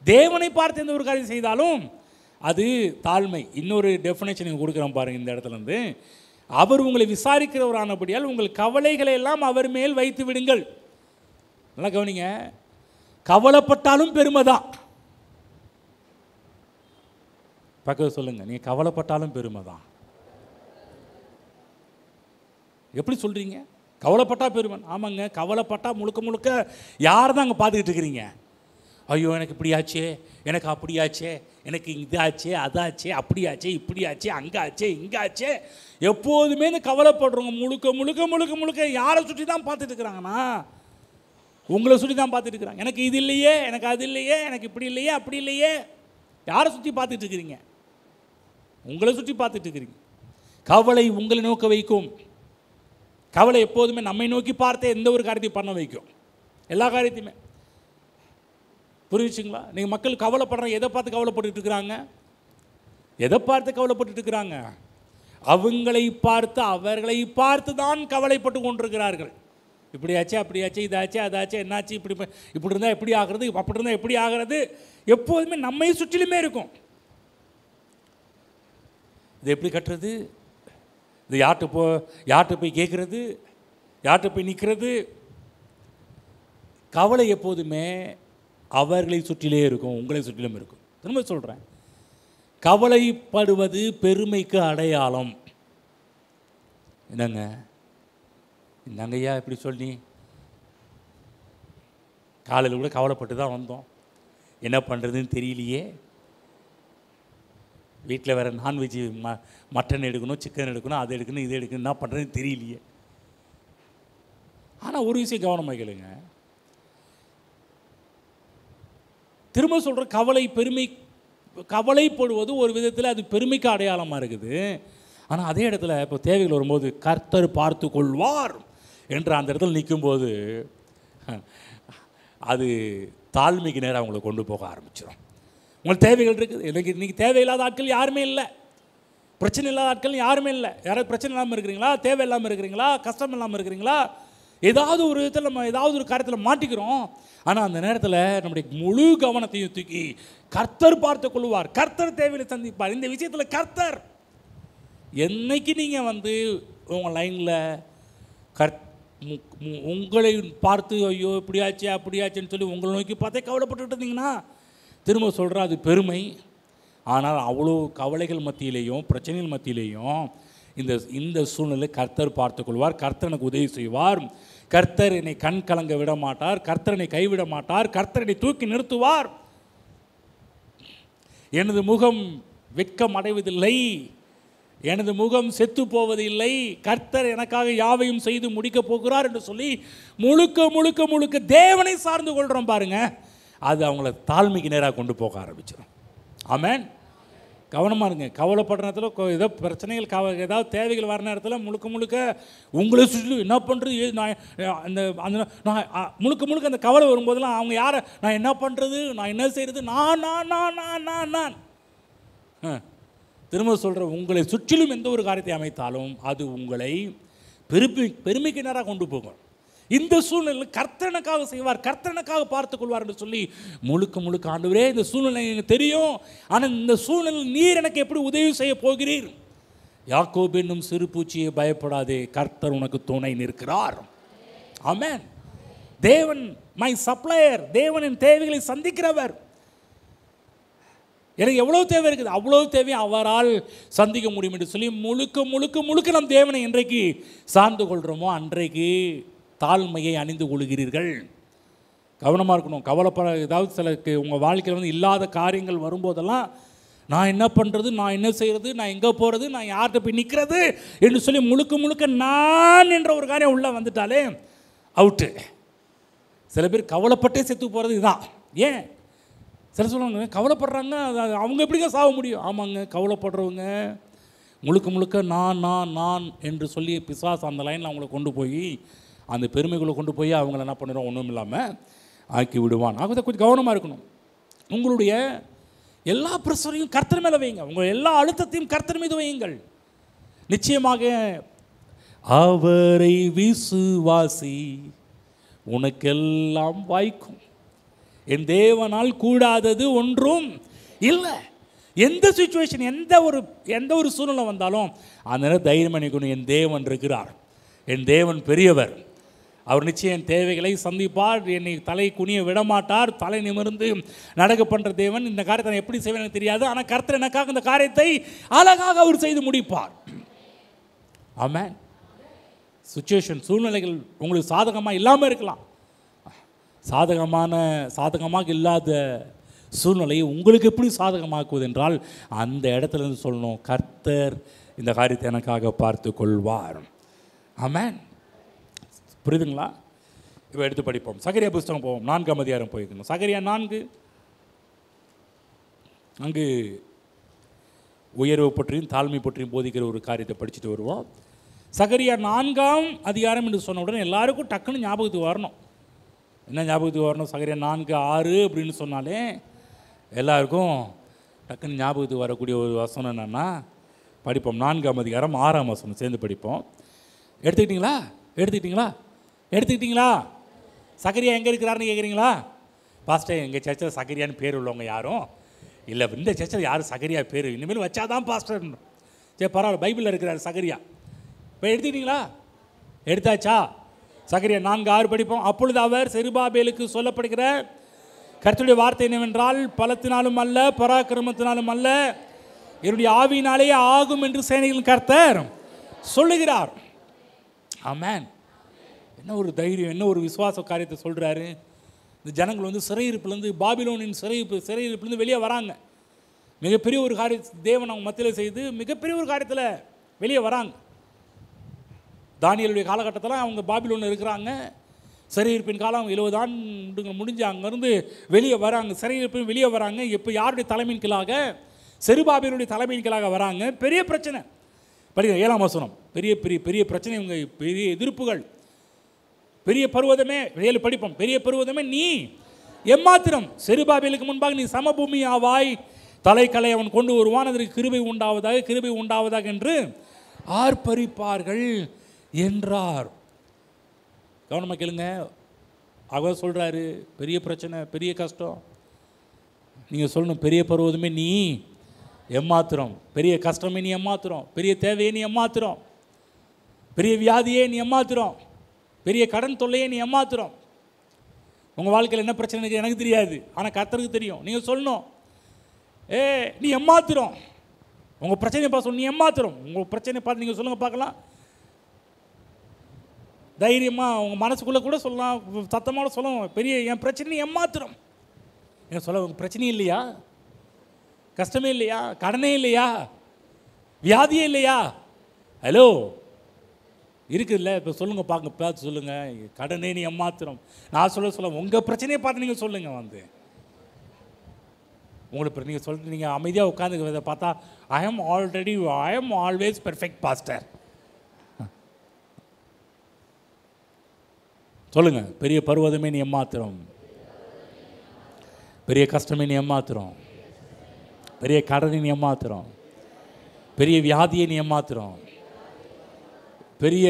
தேவனை பார்த்து எந்த ஒரு காரியம் செய்தாலும் அது தாழ்மை. இன்னொரு டெஃபினேஷன் நீங்கள் கொடுக்குறோம் பாருங்கள் இந்த இடத்துலேருந்து. அவர் உங்களை விசாரிக்கிறவரானபடியால் உங்கள் கவலைகளை எல்லாம் அவர் மேல் வைத்து விடுங்கள். நல்லா கவனிங்க, கவலைப்பட்டாலும் பெருமை தான். பக்கத்தில் சொல்லுங்கள், நீங்கள் கவலைப்பட்டாலும் பெருமை தான். எப்படி சொல்கிறீங்க? கவலைப்பட்டால் பெருமை? ஆமாங்க, கவலைப்பட்டால் முழுக்க முழுக்க யார் தான் அங்கே பார்த்துக்கிட்டு இருக்கிறீங்க? ஐயோ எனக்கு இப்படியாச்சே, எனக்கு அப்படியாச்சே, எனக்கு இதாச்சே, அதாச்சே, அப்படியாச்சே, இப்படியாச்சே, அங்காச்சே, இங்காச்சே. எப்போதுமே இந்த கவலைப்படுறவங்க முழுக்க முழுக்க முழுக்க முழுக்க யாரை சுற்றி தான் பார்த்துட்டு இருக்கிறாங்கன்னா உங்களை சுற்றி தான் பார்த்துட்டு இருக்கிறாங்க. எனக்கு இது இல்லையே, எனக்கு அது இல்லையே, எனக்கு இப்படி இல்லையே, அப்படி இல்லையே. யாரை சுற்றி பார்த்துட்டு இருக்கிறீங்க? உங்களை சுற்றி பார்த்துட்டு இருக்கிறீங்க. கவலை உங்களை நோக்க வைக்கும். கவலை எப்போதுமே நம்மை நோக்கி பார்த்தே எந்த ஒரு காரியத்தையும் பண்ண வைக்கும். எல்லா காரியத்தையுமே. புரிஞ்சுங்களா? நீங்கள் மக்கள் கவலைப்படுறாங்க, எதை பார்த்து கவலைப்பட்டு இருக்கிறாங்க? எதை பார்த்து கவலைப்பட்டு இருக்கிறாங்க? அவங்களை பார்த்து அவர்களை பார்த்து தான் கவலைப்பட்டு கொண்டிருக்கிறார்கள். இப்படியாச்சு, அப்படியாச்சு, இதாச்சு, அதாச்சு, என்னாச்சு, இப்படி இருந்தால் எப்படி ஆகிறது, அப்படி இருந்தால் எப்படி ஆகிறது, எப்போதுமே நம்மை சுற்றிலுமே இருக்கும். இது எப்படி கட்டுறது? இது யார்கிட்ட போய் கேட்குறது, யார்கிட்ட போய் நிற்கிறது? கவலை எப்போதுமே அவர்களை சுற்றிலே இருக்கும், உங்களை சுற்றிலும் இருக்கும். திரும்ப சொல்கிறேன், கவலைப்படுவது பெருமைக்கு அடையாளம். என்னங்கய்யா இப்படி சொல்லி? காலையில் கூட கவலைப்பட்டு தான் வந்தோம், என்ன பண்ணுறதுன்னு தெரியலையே. வீட்டில் வேறு நான்வெஜ் மட்டன் எடுக்கணும், சிக்கன் எடுக்கணும், அது எடுக்கணும், இது எடுக்கணும், என்ன பண்ணுறதுன்னு தெரியலையே. ஆனால் ஒரு விஷயம் கவனமாக கேளுங்க, திரும்ப சொல்கிற கவலைப்படுவது ஒரு விதத்தில் அது பெருமைக்கு அடையாளமாக இருக்குது. ஆனால் அதே இடத்துல இப்போ தேவைகள் வரும்போது கர்த்தர் பார்த்து கொள்வார் என்று அந்த இடத்துல நிற்கும்போது அது தாழ்மைக்கு நேரம் அவங்களை கொண்டு போக ஆரம்பிச்சிடும். உங்களுக்கு தேவைகள் இருக்குது. எனக்கு இன்றைக்கி தேவையில்லாத ஆட்கள் யாருமே இல்லை, பிரச்சனை இல்லாத ஆட்கள் யாருமே இல்லை. யாராவது பிரச்சனை இல்லாமல் இருக்கிறீங்களா? தேவை இல்லாமல் இருக்கிறீங்களா? கஷ்டம் இல்லாமல் இருக்கிறீங்களா? ஏதாவது ஒரு விதத்தில் நம்ம ஏதாவது ஒரு காரியத்தில் மாட்டிக்கிறோம். ஆனால் அந்த நேரத்தில் நம்முடைய முழு கவனத்தையும் தூக்கி கர்த்தர் பார்த்து கொள்வார். கர்த்தர் தேவையை சந்திப்பார். இந்த விஷயத்தில் கர்த்தர் என்னைக்கு நீங்கள் உங்கள் லைனில் உங்களை பார்த்து ஐயோ இப்படியாச்சு அப்படியாச்சுன்னு சொல்லி உங்களை நோக்கி பார்த்தே கவலைப்பட்டுட்டு இருந்தீங்கன்னா, திரும்ப சொல்கிறேன், அது பெருமை. ஆனால் அவ்வளோ கவலைகள் மத்தியிலேயும் பிரச்சனைகள் மத்தியிலேயும் இந்த சூழ்நிலை கர்த்தர் பார்த்து கொள்வார். கர்த்தர் எனக்கு உதவி செய்வார். கர்த்தர் என்னை கண் கலங்க விட மாட்டார். கர்த்தர் என்னை கைவிட மாட்டார். கர்த்தர் என்னை தூக்கி நிறுத்துவார். எனது முகம் வெட்கம் அடைவதில்லை, எனது முகம் செத்து போவதில்லை. கர்த்தர் எனக்காக யாவையும் செய்து முடிக்கப் போகிறார் என்று சொல்லி முழுக்க முழுக்க முழுக்க தேவனை சார்ந்து கொள்கிறோம் பாருங்க, அது அவங்கள தாழ்மைக்கு நேராக கொண்டு போக ஆரம்பிச்சிடும். ஆமென். கவனமாக இருங்க. கவலைப்படுற நேரத்தில் ஏதோ பிரச்சனைகள் ஏதாவது தேவைகள் வர நேரத்தில் முழுக்க முழுக்க உங்களை சுற்றி என்ன பண்ணுறது, நான் அந்த அந்த நான் முழுக்க முழுக்க அந்த கவலை வரும்போதெல்லாம் அவங்க யாரை நான் என்ன பண்ணுறது, நான் என்ன செய்கிறது, நான் நான் நான் நான் நான் நான் திரும்ப சொல்கிறேன், உங்களை சுற்றிலும் எந்த ஒரு காரியத்தை அமைத்தாலும் அது உங்களை பெருமைக்கு நேராக கொண்டு போகும். இந்த சூழ்நிலையில் கர்த்தனுக்காக செய்வார், கர்த்தனுக்காக பார்த்து கொள்வார் என்று சொல்லி முழுக்க முழுக்க ஆண்டவரே இந்த சூழ்நிலை எனக்கு தெரியும், ஆனால் இந்த சூழ்நிலையில் நீர் எனக்கு எப்படி உதவி செய்ய போகிறீர்? யாக்கோபு என்னும் சிறு பூச்சியை பயப்படாதே, கர்த்தர் உனக்கு துணை நிற்கிறார். ஆமென். தேவன் மை சப்ளையர், தேவனின் தேவைகளை சந்திக்கிறவர். எனக்கு எவ்வளோ தேவை இருக்குது அவ்வளோ தேவையை அவரால் சந்திக்க முடியும் என்று சொல்லி முழுக்க முழுக்க முழுக்க நம் தேவனை என்றைக்கு சார்ந்து கொள்கிறோமோ அன்றைக்கு தாழ்மையை அணிந்து கொள்கிறீர்கள். கவனமாக இருக்கணும். கவலைப்பட ஏதாவது சில உங்கள் வாழ்க்கையில் இல்லாத காரியங்கள் வரும்போதெல்லாம் நான் என்ன பண்ணுறது, நான் என்ன செய்கிறது, நான் எங்கே போகிறது, நான் யார்கிட்ட போய் நிற்கிறது என்று சொல்லி முழுக்க முழுக்க நான் என்ற ஒரு காரியம் உள்ளே வந்துட்டாலே அவுட்டு. சில பேர் கவலைப்பட்டே செத்து போகிறது இதுதான். ஏன் சில சொல்லுவாங்க கவலைப்படுறாங்க, அவங்க எப்படிங்க சாக முடியும்? ஆமாங்க, கவலைப்படுறவங்க முழுக்க முழுக்க நான் நான் நான் என்று சொல்லி பிசாசு அந்த லைனில் அவங்கள கொண்டு போய் அந்த பெருமைகளை கொண்டு போய் அவங்கள என்ன பண்ணிடுவோம், ஒன்றும் இல்லாமல் ஆக்கி விடுவான். ஆக கொஞ்சம் கவனமாக இருக்கணும். உங்களுடைய எல்லா பிரஷரையும் கர்த்தர் மேலே வைங்க, உங்கள் எல்லா அழுத்தத்தையும் கர்த்தர் மீது வையுங்கள். நிச்சயமாக அவரை விசுவாசி உனக்கெல்லாம் வாய்க்கும், என் தேவனால் கூடாதது ஒன்றும் இல்லை. எந்த சிச்சுவேஷன் எந்த ஒரு சூழ்நிலை வந்தாலும் அந்த நேரம் தைரியம் பண்ணிக்கணும். என் தேவன் இருக்கிறார், என் தேவன் பெரியவர், அவர் நிச்சயம் என் தேவைகளை சந்திப்பார், என்னை தலை குனிய விடமாட்டார், தலை நிமிர்ந்து நடக்க பண்ணுற தேவன். இந்த காரியத்தை நான் எப்படி செய்வேன் எனக்கு தெரியாது, ஆனால் கர்த்தர் எனக்காக இந்த காரியத்தை அழகாக அவர் செய்து முடிப்பார். ஆமென். சிச்சுவேஷன் சூழ்நிலைகள் உங்களுக்கு சாதகமாக இல்லாமல் இருக்கலாம், சாதகமாக இல்லாத சூழ்நிலையை உங்களுக்கு எப்படி சாதகமாக்குவது என்றால் அந்த இடத்துல இருந்து சொல்லணும், கர்த்தர் இந்த காரியத்தை எனக்காக பார்த்து கொள்வார். ஆமென். புரியுதுங்களா? இப்போ எடுத்து படிப்போம். சகரியா புஸ்தகம் போவோம். 4ஆம் அதிகாரம் போயிருக்கணும். சகரியா 4 அங்கு உயர்வு பற்றியும் தாழ்மை பற்றியும் போதிக்கிற ஒரு காரியத்தை படிச்சுட்டு வருவோம். சகரியா 4ஆம் அதிகாரம் என்று சொன்ன உடனே எல்லாருக்கும் டக்குன்னு ஞாபகத்துக்கு வரணும். என்ன ஞாபகத்துக்கு வரணும்? சகரியா 4:6 அப்படின்னு சொன்னாலே எல்லாருக்கும் டக்குன்னு ஞாபகத்துக்கு வரக்கூடிய ஒரு வசனம் என்னென்னா படிப்போம். 4ஆம் அதிகாரம் 6ஆம் வசனம் சேர்ந்து படிப்போம். எடுத்துக்கிட்டீங்களா? சகரியா எங்கே இருக்கிறாருன்னு கேட்குறீங்களா? பாஸ்டர் எங்கள் சர்ச்சில் சகரியான்னு பேர் உள்ளவங்க யாரும் இல்லை, இந்த சர்ச்சில் யாரும் சகரியா பேர் இனிமேல் வச்சாதான் பாஸ்டர். சரி பரவாயில்ல, பைபிளில் இருக்கிறார் சகரியா. இப்போ எடுத்துக்கிட்டீங்களா? எடுத்தாச்சா? சகரியா 4:6 படிப்போம். அப்பொழுது அவர் செருபாபேலுக்கு சொல்லப்படுகிற கர்த்தருடைய வார்த்தை என்னவென்றால், பலத்தினாலும் அல்ல பராக்கிரமத்தினாலும் அல்ல என்னுடைய ஆவியினாலேயே ஆகும் என்று சேனைகளின் கர்த்தர் சொல்லுகிறார். ஆமென். என்ன ஒரு தைரியம், என்ன ஒரு விசுவாச காரியத்தை சொல்கிறாரு. இந்த ஜனங்கள் சிறையிருப்புலேருந்து, பாபிலோனின் சிறையிருப்புலேருந்து வெளியே வராங்க. மிகப்பெரிய ஒரு காரியத்தை தேவன் அவங்க மத்தியில் செய்து மிகப்பெரிய ஒரு காரியத்தில் வெளியே வராங்க. தானியேலுடைய காலகட்டத்தில் அவங்க பாபிலோனில் இருக்கிறாங்க. சிறையிருப்பின் காலம் 70 ஆண்டு முடிஞ்சு அங்கேருந்து வெளியே வராங்க. சிறையிருப்பின் வெளியே வராங்க. இப்போ யாருடைய தலைமையின் கீழாக? செருபாபேலுடைய தலைமையின் கீழாக வராங்க. பெரிய பிரச்சனை. படிங்க 7ஆம் வசனம். பெரிய பெரிய பெரிய பிரச்சனை, இவங்க பெரிய எதிர்ப்புகள். பெரிய பர்வதமே, 7 படிப்போம். பெரிய பர்வதமே நீ எம்மாத்திரம். செருபாபேலுக்கு முன்பாக நீ சமபூமி ஆவாய், தலைக்கலை அவன் கொண்டு வருவான், அதற்கு கிருபை உண்டாவதாக கிருபை உண்டாவதாக என்று ஆர்ப்பரிப்பார்கள் என்றார். கவனமாக கேளுங்க. அவர் சொல்கிறாரு, பெரிய பிரச்சனை, பெரிய கஷ்டம். நீங்கள் சொல்லணும், பெரிய பருவதமே நீ எம்மாத்திரம், பெரிய கஷ்டமே நீ எம்மாத்திரம், பெரிய தேவையே நீ எம்மாத்திரம், பெரிய வியாதியே நீ எம்மாத்திரம், பெரிய கடன் தொல்லையே நீ எம்மாத்திரம். உங்கள் வாழ்க்கையில் என்ன பிரச்சனை எனக்கு தெரியாது, ஆனால் கர்த்தருக்கு தெரியும். நீங்கள் சொல்லணும், நீ எம்மாத்திரம். உங்கள் பிரச்சனையை பார்த்து சொல்லணும், நீ எம்மாத்திரம். உங்கள் பிரச்சனையை பார்த்து நீங்கள் சொல்லுங்கள் பார்க்கலாம். தைரியமாக உங்கள் மனசுக்குள்ளே கூட சொல்லலாம், சத்தமாக சொல்லணும், பெரிய என் பிரச்சனை எம்மாத்திரம். என்ன சொல்ல, உங்கள் பிரச்சனையே இல்லையா, கஷ்டமே இல்லையா, கடனே இல்லையா, வியாதியே இல்லையா? ஹலோ, இருக்குதுல்ல. இப்போ சொல்லுங்கள் பார்க்க, பார்த்து சொல்லுங்கள், கடனே நீ எம்மாத்திரம். நான் சொல்ல உங்கள் பிரச்சனையை பார்த்து நீங்கள் சொல்லுங்கள். வந்து உங்களுக்கு நீங்கள் சொல்லிட்டு நீங்கள் அமைதியாக உட்காந்து பார்த்தா, I am always perfect pastor. சொல்லுங்கள், பெரிய பர்வதமே நீ எம்மாத்திரம், பெரிய கஷ்டமே நீ எம்மாத்திரம், பெரிய கடனை நீ எம்மாத்திரம், பெரிய வியாதியை நீ எம்மாத்திரம், பெரிய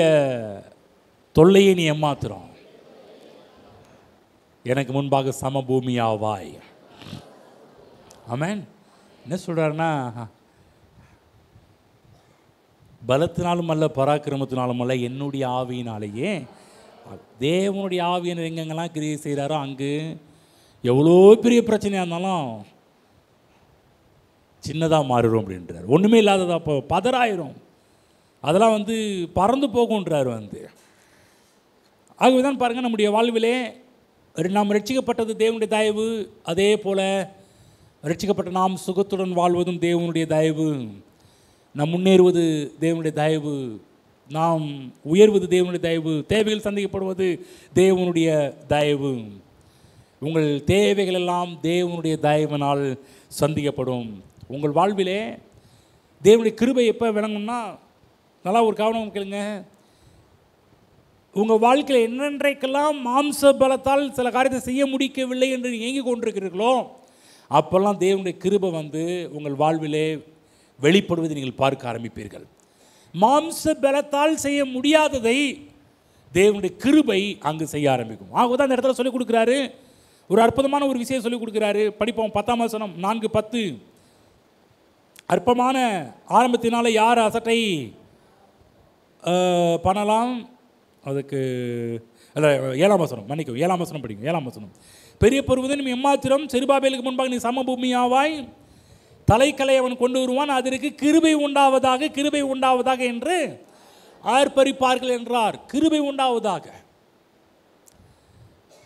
தொல்லையை நீ எம்மாத்திரம். எனக்கு முன்பாக சமபூமியாவாய். ஆமென். என்ன சொல்கிறாருன்னா, பலத்தினாலும் அல்ல பராக்கிரமத்தினாலும் அல்ல, என்னுடைய ஆவியினாலேயே. தேவனுடைய ஆவியினர் எங்கெங்கெல்லாம் கிரியை செய்கிறாரோ அங்கு எவ்வளோ பெரிய பிரச்சனையாக இருந்தாலும் சின்னதாக மாறிடும் அப்படின்றார். ஒன்றுமே இல்லாததா அப்போ பதறாயிரும், அதெல்லாம் வந்து பறந்து போகுன்றார். வந்து ஆகவே தான் பாருங்கள், நம்முடைய வாழ்விலே நாம் ரட்சிக்கப்பட்டது தேவனுடைய தயவு, அதே போல் ரட்சிக்கப்பட்ட நாம் சுகத்துடன் வாழ்வதும் தேவனுடைய தயவு, நாம் முன்னேறுவது தேவனுடைய தயவு, நாம் உயர்வது தேவனுடைய தயவு, தேவைகள் சந்திக்கப்படுவது தேவனுடைய தயவு. உங்கள் தேவைகள் எல்லாம் தேவனுடைய தயவினால் சந்திக்கப்படும். உங்கள் வாழ்விலே தேவனுடைய கிருபை எப்போ விளங்கும்னா, நல்லா ஒரு கவனம் கேளுங்க. உங்கள் வாழ்க்கையில் என்னென்றைக்கெல்லாம் மாம்ச பலத்தால் சில காரியத்தை செய்ய முடிக்கவில்லை என்று ஏங்கி கொண்டிருக்கிறீர்களோ, அப்போல்லாம் தேவனுடைய கிருபை வந்து உங்கள் வாழ்விலே வெளிப்படுவதை நீங்கள் பார்க்க ஆரம்பிப்பீர்கள். மாம்ச பலத்தால் செய்ய முடியாததை தேவனுடைய கிருபை அங்கு செய்ய ஆரம்பிக்கும். ஆகதான் அந்த இடத்துல சொல்லிக் கொடுக்குறாரு, ஒரு அற்புதமான ஒரு விஷயம் சொல்லிக் கொடுக்குறாரு. படிப்போம் 10ஆம் வசனம் 4:10. அற்பமான ஆரம்பத்தினால யார் அசட்டை பண்ணலாம்? அதுக்கு அல்ல, 7ஆம் வசனம், மன்னிக்கும், 7ஆம் வசனம் படிக்கும். 7ஆம் வசனம், பெரிய பருவதம் எம்மாத்திரம், செருபாபேலுக்கு முன்பாக நீ சமபூமி ஆவாய், தலைக்கலை அவன் கொண்டு வருவான், அதற்கு கிருபை உண்டாவதாக கிருபை உண்டாவதாக என்று ஆர்ப்பரிப்பார்கள் என்றார். கிருபை உண்டாவதாக.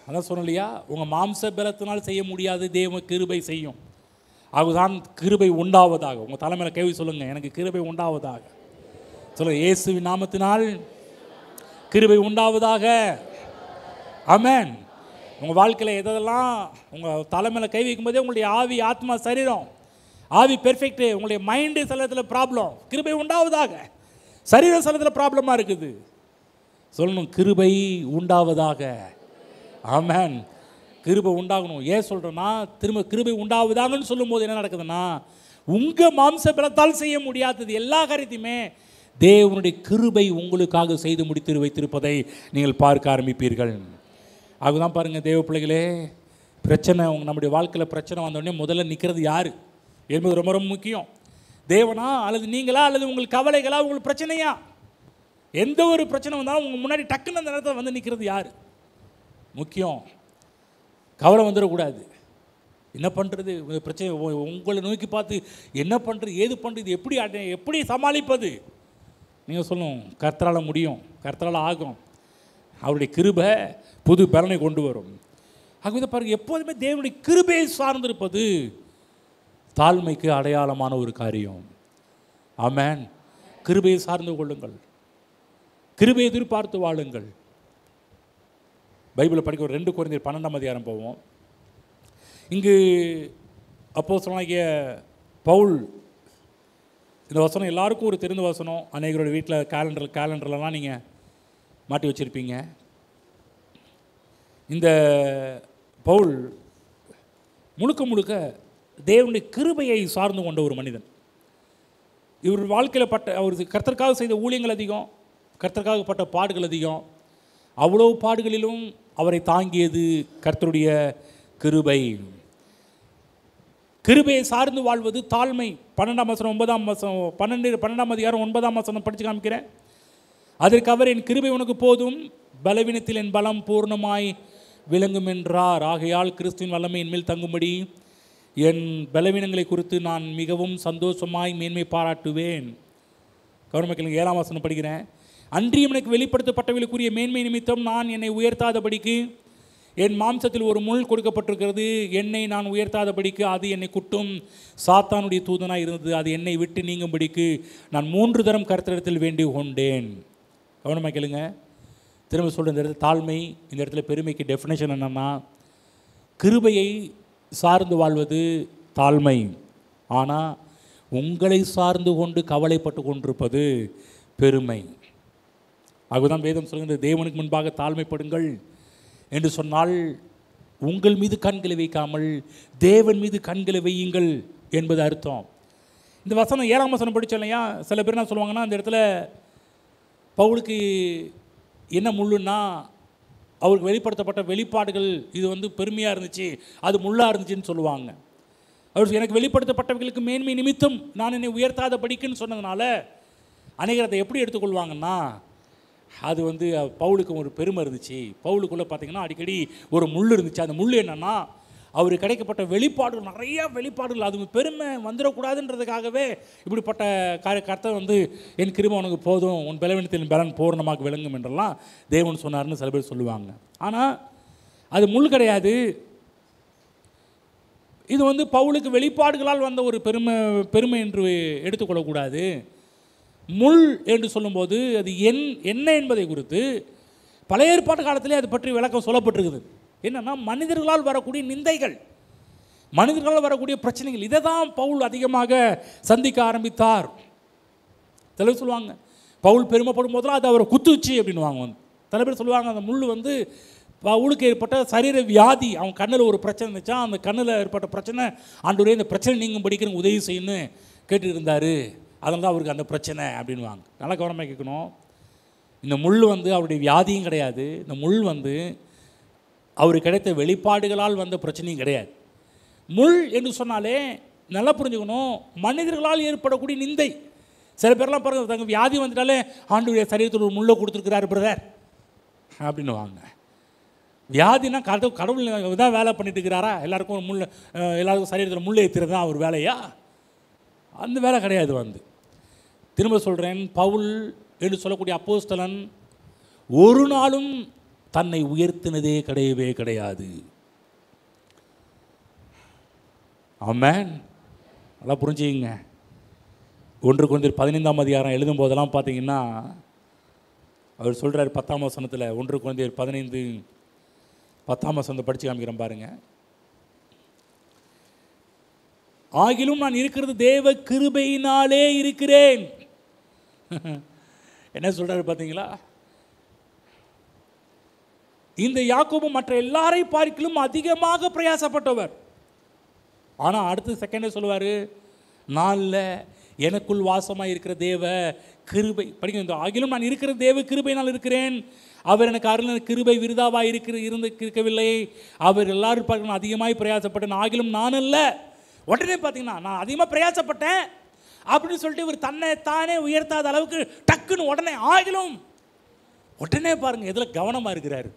அதான் சொன்னோம் இல்லையா, உங்கள் மாம்ச பலத்தினால் செய்ய முடியாது, தேவ கிருபை செய்யும். அதுதான் கிருபை உண்டாவதாக. உங்கள் தலைமையில் கேள்வி சொல்லுங்கள், எனக்கு கிருபை உண்டாவதாக சொல்லுங்கள். இயேசுவின் நாமத்தினால் கிருபை உண்டாவதாக. ஆமென். உங்கள் வாழ்க்கையில் எதெல்லாம் உங்கள் தலைமையில் கை வைக்கும் போதே உங்களுடைய ஆவி, ஆத்மா, சரீரம், ஆவி பெர்ஃபெக்ட், உங்களுடைய மைண்டு சிலத்தில் ப்ராப்ளம், கிருபை உண்டாவதாக. சரீர சிலத்தில் ப்ராப்ளமாக இருக்குது, சொல்லணும் கிருபை உண்டாவதாக. ஆமென். கிருபை உண்டாகணும். ஏன் சொல்கிறேன்னா, திரும்ப கிருபை உண்டாவதாகன்னு சொல்லும்போது என்ன நடக்குதுன்னா, உங்கள் மாம்ச பலத்தால் செய்ய முடியாதது எல்லா காரியத்தையுமே தேவனுடைய கிருபை உங்களுக்காக செய்து முடித்து வைத்திருப்பதை நீங்கள் பார்க்க ஆரம்பிப்பீர்கள். அதுதான் பாருங்கள் தேவ பிள்ளைகளே, பிரச்சனை நம்முடைய வாழ்க்கையில் பிரச்சனை வந்தோடனே முதல்ல நிற்கிறது யார் என்பது ரொம்ப ரொம்ப முக்கியம். தேவனா அல்லது நீங்களா அல்லது உங்கள் கவலைகளா உங்களுக்கு பிரச்சனையா? எந்த ஒரு பிரச்சனை வந்தாலும் உங்கள் முன்னாடி டக்குன்னு அந்த நேரத்தில் வந்து நிற்கிறது யார்? முக்கியம். கவலை வந்துடக்கூடாது. என்ன பண்ணுறது பிரச்சனை, உங்களை நோக்கி பார்த்து என்ன பண்ணுறது, ஏது பண்ணுறது, இது எப்படி சமாளிப்பது? நீங்கள் சொல்லணும், கர்த்தரால் முடியும், கர்த்தரால் ஆகும், அவருடைய கிருபை புது பலனை கொண்டு வரும். ஆகவே பாருங்கள், எப்போதுமே தேவனுடைய கிருபையை சார்ந்திருப்பது தாழ்மைக்கு அடையாளமான ஒரு காரியம். ஆமென். கிருபையை சார்ந்து கொள்ளுங்கள், கிருபையை எதிர்பார்த்து வாழுங்கள். பைபிளை படிக்க ஒரு 2 கொரிந்தியர் 12ஆம் அதிகாரம் போவோம். இங்கு அப்போஸ்தலனாகிய பவுல், இந்த வசனம் எல்லாருக்கும் ஒரு தெரிந்த வசனம், அநேகரோட வீட்டில் கேலண்டர்லாம் நீங்கள் மாட்டி வச்சுருப்பீங்க. இந்த பவுல் முழுக்க முழுக்க தேவனுடைய கிருபையை சார்ந்து கொண்ட ஒரு மனிதன். இவர் வாழ்க்கையில் அவர் கர்த்தருக்காக செய்த ஊழியங்கள் அதிகம், கர்த்தருக்காக பட்ட பாடுகள் அதிகம். அவ்வளோ பாடுகளிலும் அவரை தாங்கியது கர்த்தருடைய கிருபை. கிருபையை சார்ந்து வாழ்வது தாழ்மை. 12ஆம் அதிகாரம் 9ஆம் வசனம் படித்து காமிக்கிறேன். அதற்கு அவர், என் கிருபை உனக்கு போதும், பலவீனத்தில் என் பலம் பூர்ணமாய் விளங்கும் என்றார். ஆகையால் கிறிஸ்துவின் வல்லமை என்மேல் தங்கும்படி என் பலவீனங்களை குறித்து நான் மிகவும் சந்தோஷமாய் மேன்மை பாராட்டுவேன். கவர்மெண்ட் 7ஆம் வசனம் படிக்கிறேன். அன்றியும் எனக்கு வெளிப்படுத்தப்பட்டவர்களுக்குரிய மேன்மை நிமித்தம் நான் என்னை உயர்த்தாதபடிக்கு என் மாம்சத்தில் ஒரு முள் கொடுக்கப்பட்டிருக்கிறது. என்னை நான் உயர்த்தாதபடிக்கு அது என்னை குட்டும் சாத்தானுடைய தூதனாக இருந்தது. அது என்னை விட்டு நீங்கும்படிக்கு நான் 3 தரம் கர்த்தரிடத்தில் வேண்டிக் கொண்டேன். கவனமாக கேளுங்க. திரும்ப சொல்கிற இந்த இடத்துல தாழ்மை, இந்த இடத்துல பெருமைக்கு டெஃபினேஷன் என்னென்னா, கிருபையை சார்ந்து வாழ்வது தாழ்மை, ஆனால் உங்களை சார்ந்து கொண்டு கவலைப்பட்டு கொண்டிருப்பது பெருமை. அதுதான் வேதம் சொல்கின்ற தேவனுக்கு முன்பாக தாழ்மைப்படுங்கள் என்று சொன்னால் உங்கள் மீது கண்களை வைக்காமல் தேவன் மீது கண்களை வையுங்கள் என்பது அர்த்தம். இந்த வசனம் 7ஆம் வசனம் படித்தோம் இல்லையா? சில பேர் என்ன சொல்லுவாங்கன்னா, இந்த இடத்துல பவுலுக்கு என்ன முள்ளுன்னா, அவருக்கு வெளிப்படுத்தப்பட்ட வெளிப்பாடுகள் இது பெருமையாக இருந்துச்சு, அது முள்ளாக இருந்துச்சுன்னு சொல்லுவாங்க. அவர் எனக்கு வெளிப்படுத்தப்பட்டவர்களுக்கு மேன்மை நிமித்தம் நான் என்னை உயர்த்தாத படிக்குன்னு சொன்னதுனால அநேகர் அதை எப்படி எடுத்துக்கொள்வாங்கன்னா, அது பவுலுக்கு ஒரு பெருமை இருந்துச்சு. பவுலுக்குள்ளே பார்த்திங்கன்னா அடிக்கடி ஒரு முள் இருந்துச்சு. அந்த முள் என்னென்னா, அவருக்கு கிடைக்கப்பட்ட வெளிப்பாடுகள், நிறைய வெளிப்பாடுகள், அது பெருமை வந்துடக்கூடாதுன்றதுக்காகவே இப்படிப்பட்ட கர்த்தர் என் கிருபை உனக்கு போதும், உன் பலவீனத்தின் பலன் பூர்ணமாக விளங்கும் என்றெல்லாம் தேவன் சொன்னார்னு சில பேர் சொல்லுவாங்க. ஆனால் அது முள் கிடையாது. இது பவுலுக்கு வெளிப்பாடுகளால் வந்த ஒரு பெருமை என்று எடுத்துக்கொள்ளக்கூடாது. முள் என்று சொல்லும்போது அது என்ன என்பதை குறித்து பழைய ஏற்பாட்டு காலத்திலே அது பற்றி விளக்கம் சொல்லப்பட்டிருக்குது. என்னென்னா, மனிதர்களால் வரக்கூடிய நிந்தைகள், மனிதர்களால் வரக்கூடிய பிரச்சனைகள், இதை தான் பவுல் அதிகமாக சந்திக்க ஆரம்பித்தார். சில சொல்லுவாங்க, பவுல் பெருமைப்படும் போதெல்லாம் அது அவரை குத்துச்சு அப்படின்வாங்க. சில பேர் சொல்லுவாங்க, அந்த முள் பவுலுக்கு ஏற்பட்ட சரீர வியாதி, அவன் கண்ணில் ஒரு பிரச்சனை இருந்துச்சா, அந்த கண்ணில் ஏற்பட்ட பிரச்சனை, ஆண்டவரே இந்த பிரச்சனை நீங்கள் படிக்கிற உதவி செய்யணும்னு கேட்டு இருந்தார், அதனால தான் அவருக்கு அந்த பிரச்சனை அப்படின்வாங்க. நல்லா கவனமாக கேட்கணும். இந்த முள் அவருடைய வியாதியும் கிடையாது. இந்த முள் அவருக்கு கிடைத்த வெளிப்பாடுகளால் வந்த பிரச்சனையும் கிடையாது. முள் என்று சொன்னாலே நல்லா புரிஞ்சுக்கணும், மனிதர்களால் ஏற்படக்கூடிய நிந்தை. சில பேர்லாம் பாருங்கள், தங்க வியாதி வந்துட்டாலே ஆண்டவருடைய சரீரத்தில் ஒரு முள்ளை கொடுத்துருக்கிறார் பிரதர் அப்படின்னு வாங்க. வியாதினா கடவுள் தான் வேலை பண்ணிட்டு இருக்கிறாரா? எல்லாருக்கும் ஒரு முள், எல்லாருக்கும் சரீரத்தில் முள் ஏற்றுறது தான் அவர் வேலையா? அந்த வேலை கிடையாது. திரும்ப சொல்கிறேன், பவுல் என்று சொல்லக்கூடிய அப்போஸ்தலன் ஒரு நாளும் தன்னை உயர்த்தினதே கிடையவே கிடையாது. ஆமென். நல்லா புரிஞ்சுங்க. 1 கொரிந்தியர் 15ஆம் அதிகாரம் எழுதும் போதெல்லாம் பார்த்தீங்கன்னா அவர் சொல்கிறார் 10ஆம் வசனத்தில், 1 கொரிந்தியர் 15 10ஆம் வசனத்தை படித்து காமிக்கிறேன் பாருங்க. ஆகிலும் நான் இருக்கிறது தேவ கிருபையினாலே இருக்கிறேன். என்ன சொல்றாரு பார்த்தீங்களா? இந்த யாக்கோபு மற்ற எல்லாரை பார்க்கிலும் அதிகமாக பிரயாசப்பட்டவர். ஆனால் அடுத்த செகண்டே சொல்லுவார், நாளில் எனக்குள் வாசமாக இருக்கிற தேவ கிருபை. படிக்க, ஆகிலும் நான் இருக்கிற தேவ கிருபையினால் இருக்கிறேன். அவர் எனக்கு அருள் கிருபை விருதாவாக இருக்கவில்லை. அவர் எல்லாரும் பார்க்கணும் அதிகமாக பிரயாசப்பட்டேன். ஆகிலும் நான் அல்ல. உடனே பார்த்தீங்கன்னா, நான் அதிகமாக பிரயாசப்பட்டேன் அப்படின்னு சொல்லிட்டு இவர் தன்னை தானே உயர்த்தாத அளவுக்கு டக்குன்னு உடனே ஆகிலும், உடனே பாருங்கள் எதில் கவனமாக இருக்கிறாரு.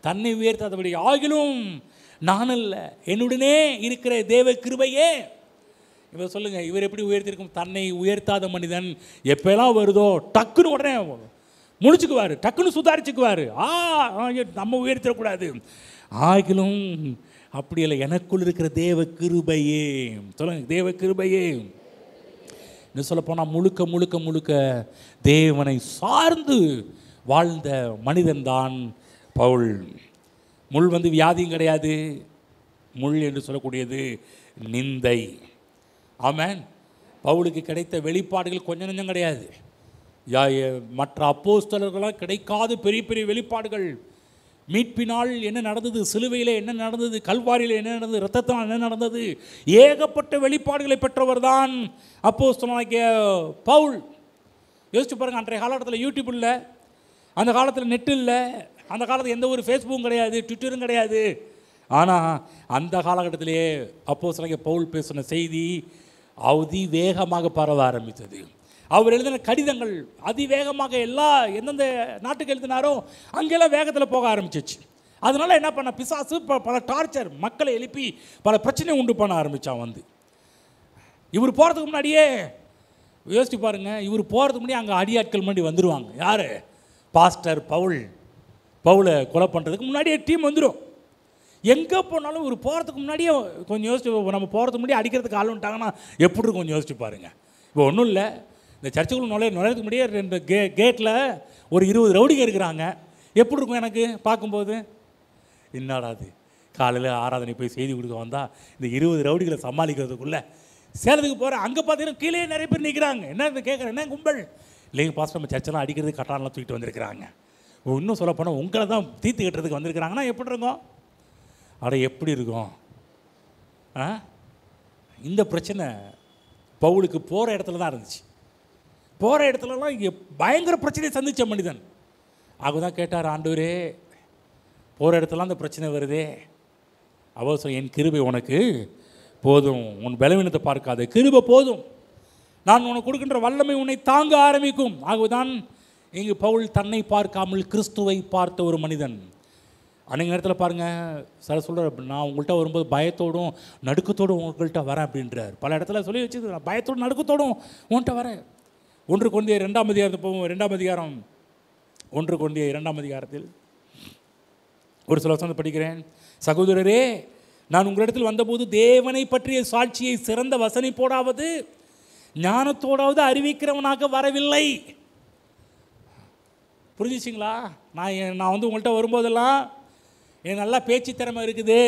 தன்னை உயர்த்தாதபடி ஆகிலும் நான் அல்ல, என்னுடனே இருக்கிற தேவ கிருபையே. இவர் சொல்லுங்கள், இவர் எப்படி உயர்த்திருக்கும்? தன்னை உயர்த்தாத மனிதன் எப்பெல்லாம் வருதோ டக்குன்னு உடனே முடிச்சுக்குவார், டக்குன்னு சுதாரிச்சுக்குவார். நம்ம உயர்த்திடக்கூடாது. ஆகிலும் அப்படி இல்லை, எனக்குள் இருக்கிற தேவ கிருபையே. சொல்லுங்க, தேவ கிருபையே. இன்னும் சொல்ல போனால் முழுக்க முழுக்க முழுக்க தேவனை சார்ந்து வாழ்ந்த மனிதன்தான் பவுல். முள் வியாதியும் கிடையாது. முள் என்று சொல்லக்கூடியது நிந்தை. ஆமென். பவுலுக்கு கிடைத்த வெளிப்பாடுகள் கொஞ்சம் நஞ்சம் கிடையாது. மற்ற அப்போஸ்தலர்களால் கிடைக்காத பெரிய பெரிய வெளிப்பாடுகள், மீட்பினால் என்ன நடந்தது, சிலுவையில் என்ன நடந்தது, கல்வாரியில் என்ன நடந்தது, இரத்தத்தினால் என்ன நடந்தது, ஏகப்பட்ட வெளிப்பாடுகளை பெற்றவர் தான் அப்போஸ்தலனாகிய பவுல். யோசிச்சு பாருங்கள், அன்றைய காலகட்டத்தில் யூடியூப் இல்லை, அந்த காலத்தில் நெட்டு இல்லை, அந்த காலத்தில் எந்த ஒரு ஃபேஸ்புக்கும் கிடையாது, ட்விட்டரும் கிடையாது. ஆனால் அந்த காலகட்டத்திலேயே அப்போஸ்தலனாகிய பவுல் பேசின செய்தி அதிவேகமாக பரவ ஆரம்பித்தது. அவர் எழுதின கடிதங்கள் அதிவேகமாக எந்தெந்த நாட்டுக்கு எழுதினாரோ அங்கெல்லாம் வேகத்தில் போக ஆரம்பிச்சிச்சு. அதனால என்ன பண்ண, பிசாசு பல டார்ச்சர், மக்களை எழுப்பி பல பிரச்சனை உண்டு பண்ண ஆரம்பித்தான். இவர் போகிறதுக்கு முன்னாடியே யோசிச்சு பாருங்கள், இவர் போகிறதுக்கு முன்னாடி அங்கே அடியாட்கள் முன்னாடி வந்துடுவாங்க. யார்? பாஸ்டர் பவுலை கொலை பண்ணுறதுக்கு முன்னாடியே டீம் வந்துடும். எங்கே போனாலும் இவர் போகிறதுக்கு முன்னாடியே கொஞ்சம் யோசிச்சு, நம்ம போகிறதுக்கு முன்னாடி அடிக்கிறதுக்கு ஆள் வந்துட்டாங்கன்னா எப்படி இருக்கும் கொஞ்சம் யோசிச்சு பாருங்கள். இப்போ ஒன்றும் இல்லை, இந்த சர்ச்சுக்குள்ள நுழையிறதுக்கு முன்னாடியே 2 கேட்டில் ஒரு 20 ரவுடிங்க இருக்கிறாங்க. எப்படி இருக்கும் எனக்கு பார்க்கும்போது? என்னடாது, காலையில் ஆராதனை போய் செய்தி கொடுக்க வந்தால் இந்த 20 ரவுடிகளை சமாளிக்கிறதுக்குள்ளே சேலத்துக்கு போகிறேன். அங்கே பார்த்தீங்கன்னா கீழே நிறைய பேர் நிற்கிறாங்க. என்ன கேட்குறேன், என்ன கும்பல் இல்லைங்க பாஸ்டர், நம்ம சர்ச்செல்லாம் அடிக்கிறது கட்டானெலாம் தூக்கிட்டு வந்திருக்கிறாங்க. இன்னும் சொல்லப்போனால் உங்களை தான் தீர்த்து கட்டுறதுக்கு வந்திருக்கிறாங்கன்னா எப்படி இருக்கும்? அட எப்படி இருக்கும்? இந்த பிரச்சனை பவுலுக்கு போகிற இடத்துல தான் இருந்துச்சு. போகிற இடத்துலலாம் இங்கே பயங்கர பிரச்சனையை சந்தித்த மனிதன். தான் கேட்டார், ஆண்டவரே போகிற இடத்துலாம் அந்த பிரச்சனை வருதே, அவசரம் என் கிருபை உனக்கு போதும், உன் பலவீனத்தை பார்க்காத, கிருபை போதும், நான் உனக்கு கொடுக்கின்ற வல்லமை உன்னை தாங்க ஆரம்பிக்கும். ஆகவேதான் இங்கு பவுல் தன்னை பார்க்காமல் கிறிஸ்துவை பார்த்த ஒரு மனிதன். அன்றைக்கு நேரத்தில் பாருங்கள், சார் சொல்கிறார், நான் உங்கள்கிட்ட வரும்போது பயத்தோடும் நடுக்கத்தோடும் உங்கள்கிட்ட வரேன் அப்படின்றார். பல இடத்துல சொல்லி வச்சு, நான் பயத்தோடும் நடுக்கத்தோடும் உன்கிட்ட வரேன். 1 கொரிந்தியர் 2ஆம் அதிகாரத்தில் போவோம். 2ஆம் அதிகாரம் 1 கொரிந்தியர் 2ஆம் அதிகாரத்தில் ஒரு சில வசனத்தை படிக்கிறேன். சகோதரரே, நான் உங்களிடத்தில் வந்தபோது தேவனை பற்றிய சாட்சியை சிறந்த வசனிப்போடாவது ஞானத்தோடாவது அறிவிக்கிறவனாக வரவில்லை. புரிஞ்சிச்சிங்களா? நான் உங்கள்கிட்ட வரும்போதெல்லாம் எனக்கு நல்லா பேச்சு திறமை இருக்குது,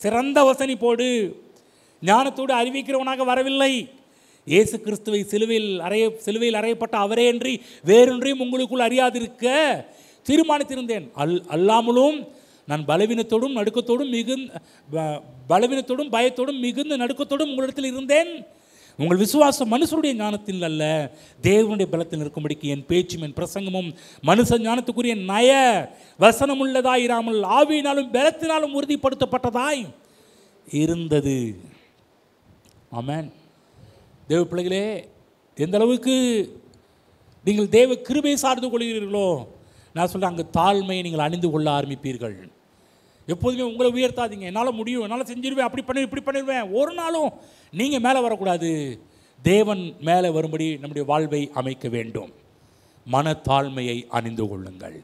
சிறந்த வசனிப்போடு ஞானத்தோடு அறிவிக்கிறவனாக வரவில்லை. இயேசு கிறிஸ்துவை சிலுவையில் அறையப்பட்ட அவரே அன்றி வேறொன்றையும் உங்களுக்குள் அறியாதிருக்க தீர்மானித்திருந்தேன். அல்லாமலும் நான் பலவீனத்தோடும் பயத்தோடும் மிகுந்த நடுக்கத்தோடும் உங்களிடத்தில் இருந்தேன். உங்கள் விசுவாசம் மனுஷனுடைய ஞானத்தில் அல்ல, தேவனுடைய பலத்தில் இருக்கும்படிக்கு என் பேச்சும் என் பிரசங்கமும் மனுஷ ஞானத்துக்குரிய நய வசனமுள்ளதாயிராமல் ஆவியினாலும் பலத்தினாலும் உறுதிப்படுத்தப்பட்டதாய் இருந்தது. ஆமென். தேவ பிள்ளைகளே, எந்த அளவுக்கு நீங்கள் தேவ கிருபை சார்ந்து கொள்கிறீர்களோ, நான் சொல்கிறேன், அங்கே தாழ்மையை நீங்கள் அணிந்து கொள்ள ஆரம்பிப்பீர்கள். எப்போதுமே உங்களை உயர்த்தாதீங்க. என்னால் முடியும், என்னால் செஞ்சிருவேன், அப்படி பண்ணி இப்படி பண்ணிடுவேன். ஒரு நாளும் நீங்கள் மேலே வரக்கூடாது. தேவன் மேலே வரும்படி நம்முடைய வாழ்வை அமைக்க வேண்டும். மனத்தாழ்மையை அணிந்து கொள்ளுங்கள்.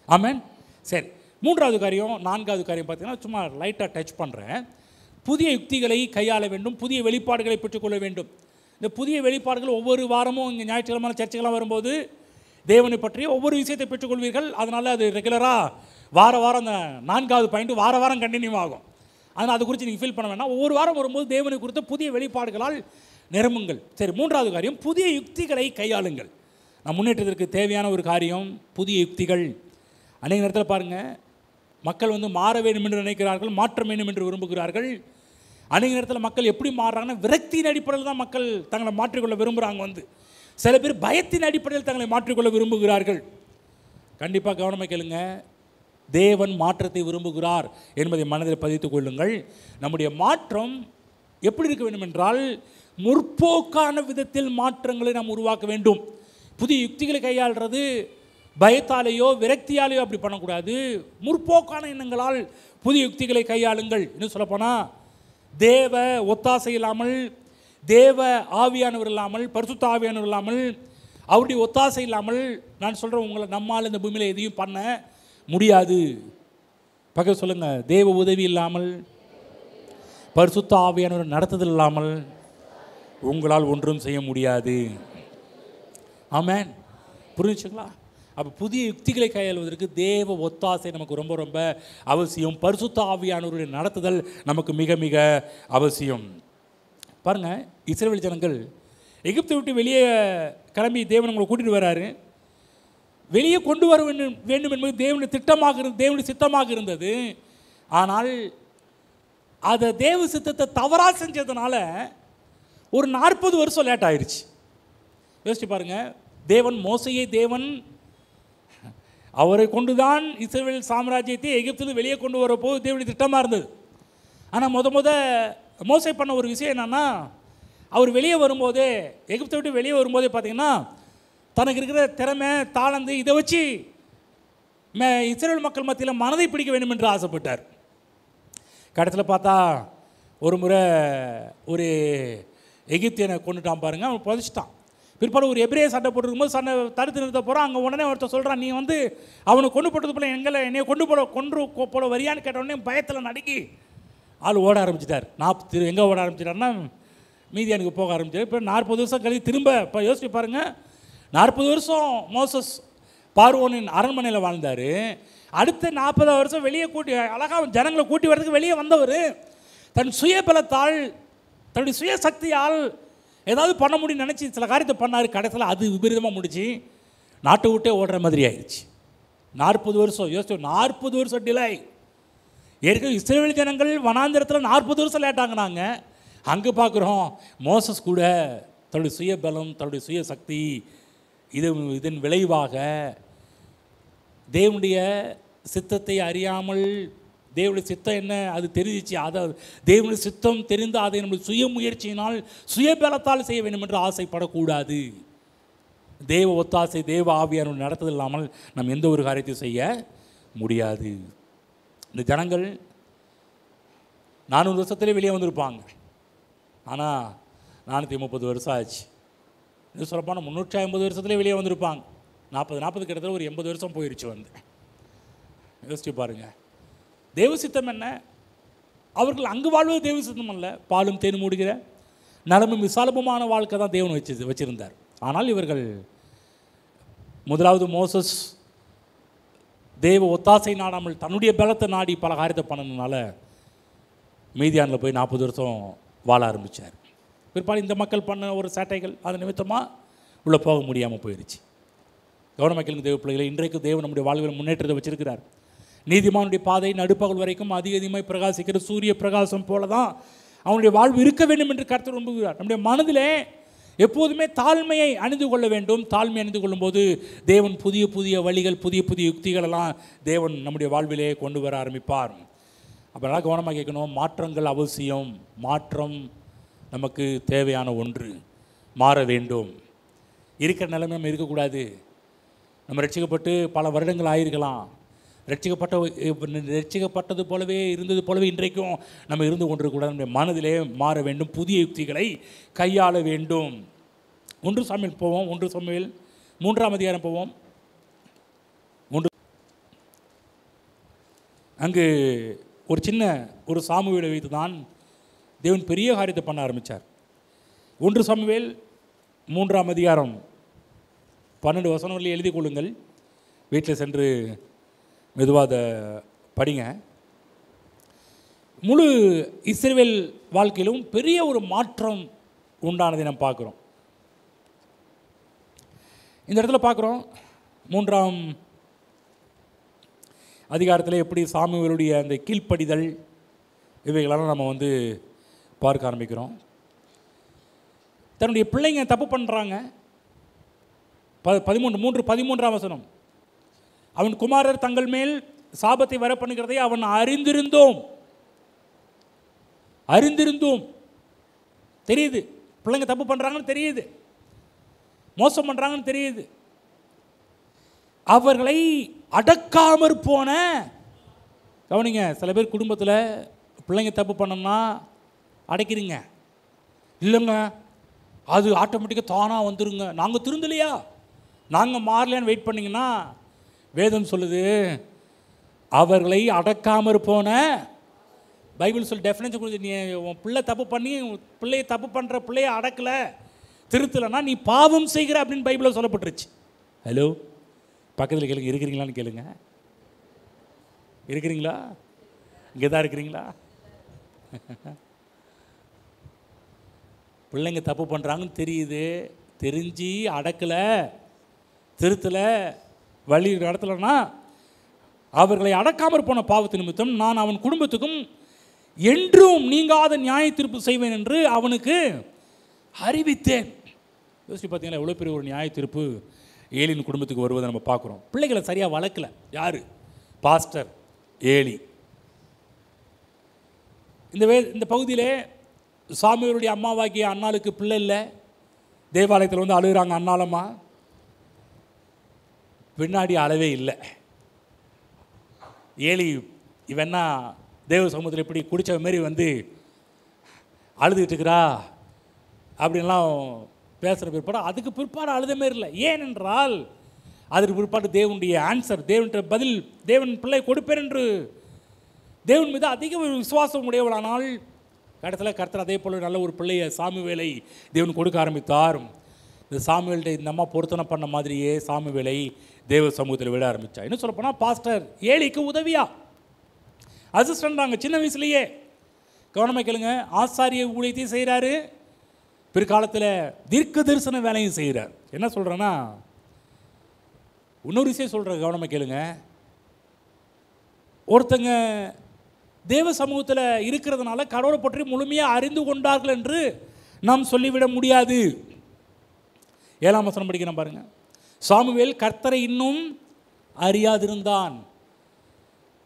ஆமென். சரி, 3வது காரியம். 4வது காரியம் பார்த்தீங்கன்னா சும்மா லைட்டாக டச் பண்ணுறேன். புதிய யுக்திகளை கையாள வேண்டும், புதிய வெளிப்பாடுகளை பெற்றுக்கொள்ள வேண்டும். இந்த புதிய வெளிப்பாடுகள் ஒவ்வொரு வாரமும் இங்கே ஞாயிற்றுக்கிழமை சர்ச்சைகள்லாம் வரும்போது தேவனை பற்றி ஒவ்வொரு விஷயத்தை பெற்றுக்கொள்வீர்கள். அதனால் அது ரெகுலராக வாரம் அந்த 4வது பாயிண்ட் வாரம் கண்டினியூ ஆகும். அதனால் அது குறித்து நீங்கள் ஃபீல் பண்ண வேண்டாம். ஒவ்வொரு வாரம் வரும்போது தேவனை குறித்த புதிய வெளிப்பாடுகளால் நிரம்புங்கள். சரி, 3வது காரியம், புதிய யுக்திகளை கையாளுங்கள். நான் முன்னேற்றத்திற்கு தேவையான ஒரு காரியம் புதிய யுக்திகள். அநேக நேரத்தில் பாருங்கள், மக்கள் மாற வேண்டும் என்று நினைக்கிறார்கள், மாற்றம் வேண்டும் என்று விரும்புகிறார்கள். அநேக நேரத்தில் மக்கள் எப்படி மாறுறாங்கன்னா, விரக்தியின் அடிப்படையில் தான் மக்கள் தங்களை மாற்றிக்கொள்ள விரும்புகிறாங்க. சில பேர் பயத்தின் அடிப்படையில் தங்களை மாற்றிக்கொள்ள விரும்புகிறார்கள். கண்டிப்பாக கவனமாக கேளுங்க. தேவன் மாற்றத்தை விரும்புகிறார் என்பதை மனதில் பதித்துக் கொள்ளுங்கள். நம்முடைய மாற்றம் எப்படி இருக்க வேண்டும் என்றால், முற்போக்கான விதத்தில் மாற்றங்களை நாம் உருவாக்க வேண்டும். புதிய யுக்திகளை கையாளுறது பயத்தாலேயோ விரக்தியாலேயோ அப்படி பண்ணக்கூடாது. முற்போக்கான எண்ணங்களால் புதிய யுக்திகளை கையாளுங்கள். இன்னும் சொல்லப்போனால், தேவ ஒத்தாசை இல்லாமல், தேவ ஆவியானவர் இல்லாமல், பரிசுத்த ஆவியானவர் இல்லாமல், அவருடைய ஒத்தாசை இல்லாமல் நான் சொல்கிறேன், உங்களை நம்மால் இந்த பூமியில் எதையும் பண்ண முடியாது. பக்கத்தில் சொல்லுங்கள், தேவ உதவி இல்லாமல், பரிசுத்த ஆவியானவர் நடத்துதல் இல்லாமல் உங்களால் ஒன்றும் செய்ய முடியாது. ஆமென். புரிஞ்சுங்களா? அப்போ புதிய யுக்திகளை கையாளுவதற்கு தேவ ஒத்தாசை நமக்கு ரொம்ப ரொம்ப அவசியம். பரிசுத்த ஆவியானவருடைய நடத்துதல் நமக்கு மிக மிக அவசியம். பாருங்கள், இஸ்ரவேல் ஜனங்கள் எகிப்தை விட்டு வெளியே கிளம்பி தேவன் உங்களை கூட்டிகிட்டு வராரு. வெளியே கொண்டு வர வேண்டும் என்பது தேவனுடைய திட்டமாக தேவனுடைய சித்தமாக இருந்தது. ஆனால் அதை தேவ சித்தத்தை தவறாக செஞ்சதுனால ஒரு 40 வருஷம் லேட் ஆயிடுச்சு. யோசிச்சு பாருங்க, தேவன் மோசையை தேவன் அவரை கொண்டுதான் இஸ்ரவேல் சாம்ராஜ்யத்தை எகிப்திலிருந்து வெளியே கொண்டு வரப்போது தேவனுடைய திட்டமாக இருந்தது. ஆனால் முத மோசை பண்ண ஒரு விஷயம் என்னன்னா, அவர் வெளியே வரும்போதே, எகிப்தை விட்டு வெளியே வரும்போதே பார்த்தீங்கன்னா, தனக்கு இருக்கிற திறமை தாளந்து இதை வச்சு இஸ்ரவேல் மக்கள் மத்தியில் மனதை பிடிக்க வேண்டும் என்று ஆசைப்பட்டார். கடைசியில் பார்த்தா ஒரு முறை ஒரு எகிப்தியனை கொண்டுட்டான் பாருங்க, அவன் புதைச்சிட்டான். பிற்பாடு ஒரு எபிரேய சண்டை போட்டுருக்கும்போது சண்டை தடுத்து நிறுத்த போகிறான். அங்கே உடனே ஒருத்தர் சொல்கிறான், நீ வந்து அவனை கொண்டு போட்டது போல என்னையை கொண்டு போல வரியான்னு கேட்டவுடனே பயத்தில் நடுக்கி ஆள் ஓட ஆரம்பிச்சிட்டார். எங்கே ஓட ஆரம்பிச்சிட்டாருன்னா மீதியானுக்கு போக ஆரம்பிச்சார். இப்போ 40 வருஷம் கழித்து திரும்ப இப்போ யோசிச்சு பாருங்கள், 40 வருஷம் மோசஸ் பார்வோனின் அரண்மனையில் வாழ்ந்தார். அடுத்த 40 வருஷம் வெளியே கூட்டி அழகாக ஜனங்களை கூட்டி வர்றதுக்கு வெளியே வந்தவர் தன் சுய பலத்தால் தன்னுடைய சுய சக்தியால் ஏதாவது பண்ண முடியும்னு நினச்சி சில காரியத்தை பண்ணார். கடைசியில் அது விபரீதமாக முடிச்சு நாட்டை விட்டே ஓடுற மாதிரி ஆயிடுச்சு. 40 வருஷம் யோசிச்சு, 40 வருஷம் டிலே. ஏற்கனவே இஸ்ரவேல் ஜனங்கள் வனாந்திரத்தில் 40 வருஷம் லேட்டாங்கினாங்க. அங்கே பார்க்குறோம் மோசஸ் கூட தன்னுடைய சுய பலம் தன்னுடைய சுய சக்தி இதன் விளைவாக தேவனுடைய சித்தத்தை அறியாமல், தேவனுடைய சித்தம் என்ன அது தெரிஞ்சிச்சு, அதை தேவனுடைய சித்தம் தெரிந்து அதை நம்முடைய சுய முயற்சியினால் சுய பலத்தால் செய்ய வேண்டும் என்று ஆசைப்படக்கூடாது. தேவ ஒத்தாசை தேவ ஆவியானவர் நடத்துதல் இல்லாமல் நம்ம எந்த ஒரு காரியத்தையும் செய்ய முடியாது. இந்த ஜனங்கள் 400 வருஷத்துலேயே வெளியே வந்திருப்பாங்க. ஆனால் 430 வருஷம் ஆச்சு. இது சொல்லப்போனால் 350 வருஷத்துலேயே வெளியே வந்திருப்பாங்க. 40 கிட்டத்தட்ட ஒரு 80 வருஷம் போயிடுச்சு. வந்து யோசிச்சு பாருங்கள், தேவசித்தம் என்ன? அவர்கள் அங்கு வாழ்வது தேவசித்தம் அல்ல, பாலும் தேன் மூடுகிற நலமும் விசாலமுமான வாழ்க்கை தான் தேவன் வச்சிருந்தார். ஆனால் இவர்கள் முதலாவது மோசஸ் தேவ ஒத்தாசை நாடாமல் தன்னுடைய பலத்தை நாடி பல காரியத்தை பண்ணதுனால மீதியானில் போய் 40 வருஷம் வாழ ஆரம்பித்தார். பிற்பாடு இந்த மக்கள் பண்ண ஒரு சேட்டைகள் அது நிமித்தமாக உள்ளே போக முடியாமல் போயிடுச்சு. கவனமாக கேளுங்க தேவ பிள்ளைகளை, இன்றைக்கு தேவன் நம்முடைய வாழ்வில் முன்னேற்றத்தை வச்சிருக்கிறார். நீதிமானுடைய பாதை நடுப்பகல் வரைக்கும் அதிகமாக பிரகாசிக்கிற சூரிய பிரகாசம் போல தான் அவனுடைய வாழ்வு இருக்க வேண்டும் என்று கர்த்தர் விரும்புகிறார். நம்முடைய மனதிலே எப்போதுமே தாழ்மையை அணிந்து கொள்ள வேண்டும். தாழ்மை அணிந்து கொள்ளும்போது தேவன் புதிய புதிய வழிகள் புதிய புதிய யுக்திகளெல்லாம் தேவன் நம்முடைய வாழ்விலே கொண்டு வர ஆரம்பிப்பார். அப்போ கவனமாக கேட்கணும், மாற்றங்கள் அவசியம். மாற்றம் நமக்கு தேவையான ஒன்று. மாற வேண்டும். இருக்கிற நிலைமை நம்ம இருக்கக்கூடாது. நம்ம ரட்சிக்கப்பட்டு பல வருடங்கள் ஆயிருக்கலாம். ரட்சிக்கப்பட்டது போலவே இருந்தது போலவே இன்றைக்கும் நம்ம இருந்து கொண்டிருக்கக்கூடாது. நம்முடைய மனதிலே மாற வேண்டும். புதிய யுக்திகளை கையாள வேண்டும். 1 சாமுவேல் போவோம். 1 சாமுவேல் 3ஆம் அதிகாரம் போவோம். அங்கு ஒரு சின்ன ஒரு சாமுவேலை வைத்து தான் தேவன் பெரிய காரியத்தை பண்ண ஆரம்பித்தார். 1 சாமுவேல் 3ஆம் அதிகாரம் 12 வசனங்களில் எழுதி கொள்ளுங்கள். வீட்டில் சென்று மெதுவாக படிங்க. முழு இஸ்ரவேல் வாழ்க்கையிலும் பெரிய ஒரு மாற்றம் உண்டானதை நாம் பார்க்குறோம். இந்த இடத்துல பார்க்குறோம் 3ஆம் அதிகாரத்தில் எப்படி சாமுவேலுடைய அந்த கீழ்ப்படிதல் இவைகளெல்லாம் நம்ம வந்து பார்க்க ஆரம்பிக்கிறோம். தன்னுடைய பிள்ளைங்க தப்பு பண்ணுறாங்க. 13ஆம் வசனம், அவன் குமாரர் தங்கள் மேல் சாபத்தை வர பண்ணுகிறதை அவன் அறிந்திருந்தோம். தெரியுது பிள்ளைங்க தப்பு பண்ணுறாங்கன்னு தெரியுது, மோசம் பண்ணுறாங்கன்னு தெரியுது. அவர்களை அடக்காமற் போன, கவனிங்க, சில பேர் குடும்பத்தில் பிள்ளைங்க தப்பு பண்ணோம்னா அடைக்கிறீங்க. இல்லைங்க, அது ஆட்டோமேட்டிக்காக தானாக வந்துருங்க, நாங்கள் திருந்தலையா, நாங்கள் மாறலையான்னு வெயிட் பண்ணிங்கன்னா வேதம் சொல்லுது அவர்களை அடக்காமற் போன. பைபிள் சொல்லி டெஃபினேஷன் கொடுத்து, நீ உன் பிள்ளை தப்பு பண்ணி பிள்ளையை தப்பு பண்ணுற பிள்ளையை அடக்கலை திருத்தலைன்னா நீ பாவம் செய்கிற அப்படின்னு பைபிளில் சொல்லப்பட்டுருச்சு. ஹலோ, பக்கத்தில் கேளுங்க, இருக்கிறீங்களான்னு கேளுங்க. இருக்கிறீங்களா? இங்கே தான் இருக்கிறீங்களா? பிள்ளைங்க தப்பு பண்ணுறாங்கன்னு தெரியுது, தெரிஞ்சு அடக்கலை திருத்தலை வழி நடத்தலைன்னா அவர்களை அடக்காமற் போன பாவத்து நிமித்தம் நான் அவன் குடும்பத்துக்கும் என்றும் நீங்காத நியாய தீர்ப்பு செய்வேன் என்று அவனுக்கு அறிவித்தேன். யோசிச்சு பார்த்தீங்களா எவ்வளோ பெரிய ஒரு நியாய தீர்ப்பு ஏலியின் குடும்பத்துக்கு வருவதை நம்ம பார்க்குறோம். பிள்ளைகளை சரியாக வளர்க்கல. யார்? Pastor Eli. இந்த பகுதியிலே சாமுவேலுடைய அம்மாவாகிய அன்னாளுக்கு பிள்ளை இல்லை. தேவாலயத்தில் வந்து அழுகிறாங்க, அன்னாலம்மா. பின்னாடி அளவே இல்லை. ஏலி இவன்னா தேவ சமூகத்தில் இப்படி குடித்த மாரி வந்து அழுதுகிட்டு இருக்கிறா அப்படின்லாம் பேசுகிற பிற்பாடு அதுக்கு பிற்பாடு அழுத மாரி இல்லை. ஏனென்றால் அதற்கு பிற்பாடு தேவனுடைய ஆன்சர், தேவனுடைய பதில், தேவன் பிள்ளை கொடுப்பேன் என்று தேவன் மீது அதிக விசுவாசம் உடையவளானால் கடைசியில் கர்த்தர் அதே போல் நல்ல ஒரு பிள்ளையை சாமுவேலை தேவன் கொடுக்க ஆரம்பித்தார். இந்த சாமுவேல்கிட்ட இந்த அம்மா பொருத்தனை பண்ண மாதிரியே சாமுவேலை தேவ சமூகத்தில் விட ஆரம்பித்தா. என்ன சொல்லப்போனால் பாஸ்டர் ஏலிக்கு உதவியா அசிஸ்டன்டாங்க சின்ன வயசுலேயே. கவனமாக கேளுங்க, ஆசாரிய ஊழியத்தையும் செய்கிறாரு, பிற்காலத்தில் தீர்க்க தரிசன வேலையும் செய்கிறார். என்ன சொல்கிறேன்னா இன்னொரு விஷயம் சொல்கிற கவனமாக கேளுங்க. ஒருத்தங்க தேவ சமூகத்தில் இருக்கிறதுனால கடவுளை பற்றி முழுமையாக அறிந்து கொண்டார்கள் என்று நாம் சொல்லிவிட முடியாது. 7ஆம் வசனம் படிக்கிறோம் பாருங்க. சாமுவேல் கர்த்தரை இன்னும் அறியாதிருந்தான்.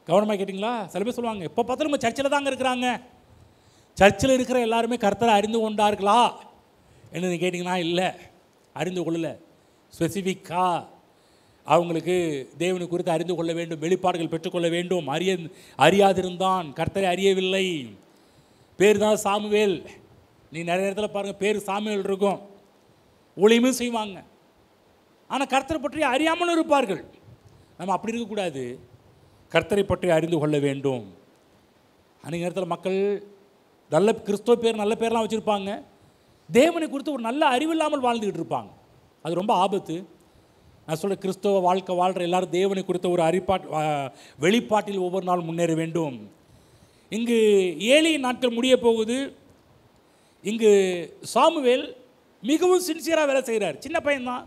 கவனமாக கேட்டிங்களா? சில பேர் சொல்லுவாங்க எப்போ பார்த்தாலும் நம்ம சர்ச்சில் தாங்க இருக்கிறாங்க, சர்ச்சில் இருக்கிற எல்லாருமே கர்த்தரை அறிந்து கொண்டார்களா என்று கேட்டிங்கன்னா இல்லை, அறிந்து கொள்ளலை. ஸ்பெசிஃபிக்காக அவங்களுக்கு தேவனை குறித்து அறிந்து கொள்ள வேண்டும், வெளிப்பாடுகள் பெற்றுக்கொள்ள வேண்டும். அறியாதிருந்தான், கர்த்தரை அறியவில்லை. பேர் தான் சாமுவேல். நீ நிறைய இடத்துல பாருங்கள் பேர் சாமுவேல் இருக்கும், ஊழியமும் செய்வாங்க, ஆனால் கர்த்தரை பற்றி அறியாமலும் இருப்பார்கள். நம்ம அப்படி இருக்கக்கூடாது, கர்த்தரை பற்றி அறிந்து கொள்ள வேண்டும். அன்றைய நேரத்தில் மக்கள் நல்ல கிறிஸ்துவ பேர் நல்ல பேர்லாம் வச்சுருப்பாங்க, தேவனை குறித்து ஒரு நல்ல அறிவில்லாமல் வாழ்ந்துக்கிட்டு இருப்பாங்க. அது ரொம்ப ஆபத்து. நான் சொல்கிற கிறிஸ்தவ வாழ்க்கை வாழ்கிற எல்லாரும் தேவனை குறித்த ஒரு வெளிப்பாட்டில் ஒவ்வொரு நாள் முன்னேற வேண்டும். இங்கு ஏலியின் நாட்கள் முடிய போகுது. இங்கு சாமுவேல் மிகவும் சின்சியராக வேலை செய்கிறார். சின்ன பையன்தான்,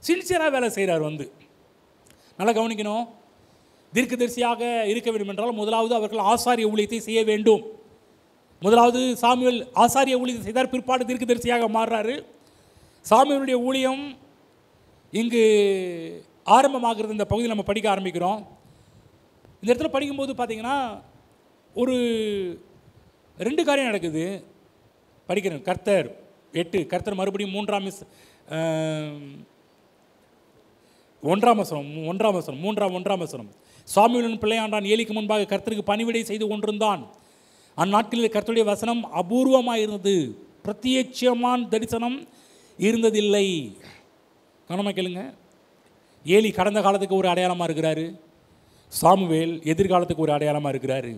சின்சியராக வேலை செய்கிறார். வந்து நல்லா கவனிக்கணும். தீர்க்கதரிசியாக இருக்க வேண்டும் என்றால் முதலாவது அவர்கள் ஆசாரிய ஊழியத்தை செய்ய வேண்டும். முதலாவது சாமுவேல் ஆசாரிய ஊழியத்தை செய்தார், பிற்பாடு தீர்க்கதரிசியாக மாறுறாரு. சாமுவேலுடைய ஊழியம் இங்கு ஆரம்பமாகிறது. இந்த பகுதியில் நம்ம படிக்க ஆரம்பிக்கிறோம். இந்த இடத்துல படிக்கும்போது பார்த்தீங்கன்னா ஒரு 2 காரியம் நடக்குது. படிக்கிறேன். கர்த்தர் 8, கர்த்தர் மறுபடியும் 1ஆம் வசனம். சாமுவேலின் பிள்ளையாண்டான் ஏலிக்கு முன்பாக கர்த்தருக்கு பணிவிடை செய்து கொண்டிருந்தான். அந்நாட்களில் கர்த்தருடைய வசனம் அபூர்வமாக இருந்தது, பிரத்யட்சமான தரிசனம் இருந்ததில்லை. கவனமாக கேளுங்க. ஏலி கடந்த காலத்துக்கு ஒரு அடையாளமாக இருக்கிறாரு, சாமுவேல் எதிர்காலத்துக்கு ஒரு அடையாளமாக இருக்கிறாரு.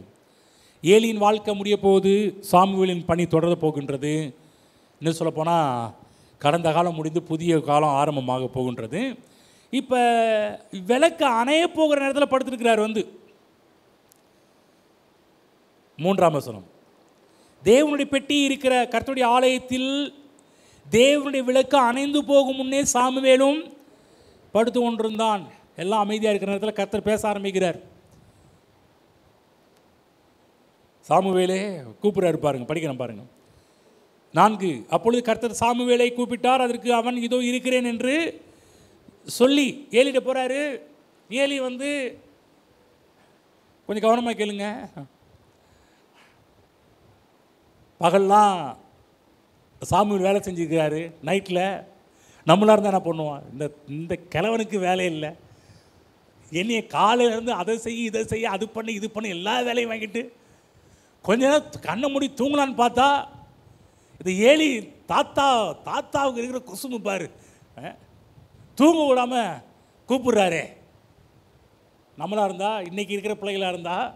ஏலியின் வாழ்க்கை முடிய போது சாமுவேலின் பணி தொடர போகின்றது. இன்னும் சொல்லப்போனால் கடந்த காலம் முடிந்து புதிய காலம் ஆரம்பமாக போகின்றது. இப்போ விளக்கு அணைய போகிற நேரத்தில் படுத்துருக்கிறார். வந்து 3ஆம் வசனம். தேவனுடைய பெட்டி இருக்கிற கர்த்தருடைய ஆலயத்தில் தேவனுடைய விளக்கு அணைந்து போகும் முன்னே சாமுவேலும் படுத்து கொண்டிருந்தான். எல்லாம் அமைதியாக இருக்கிற நேரத்தில் கர்த்தர் பேச ஆரம்பிக்கிறார். சாமுவேலே கூப்பிடுறாரு பாருங்க, படிக்கிறேன் பாருங்க. 4. அப்பொழுது கர்த்தர் சாமுவேலை கூப்பிட்டார், அதற்கு அவன் இதோ இருக்கிறேன் என்று சொல்லி ஏலிட்ட போகிறாரு. ஏலி வந்து கொஞ்சம் கவனமாக கேளுங்க. பகல்லாம் சாமுவேல் வேலை செஞ்சுருக்கிறாரு, நைட்டில் நம்மளாக இருந்தால் என்ன பண்ணுவான், இந்த கிழவனுக்கு வேலை இல்லை, என்னைய காலையிலேருந்து அதை செய்ய இதை செய்ய அது பண்ணி இது பண்ணி எல்லா வேலையும் வாங்கிட்டு கொஞ்ச நேரம் கண்ணை மூடி தூங்கலான்னு பார்த்தா இது ஏலி தாத்தாவுக்கு இருக்கிற குசும்பு பாரு, தூங்க விடாமல் கூப்பிடுறாரே. நம்மளாக இருந்தால் இன்றைக்கி இருக்கிற பிள்ளைகளாக இருந்தால்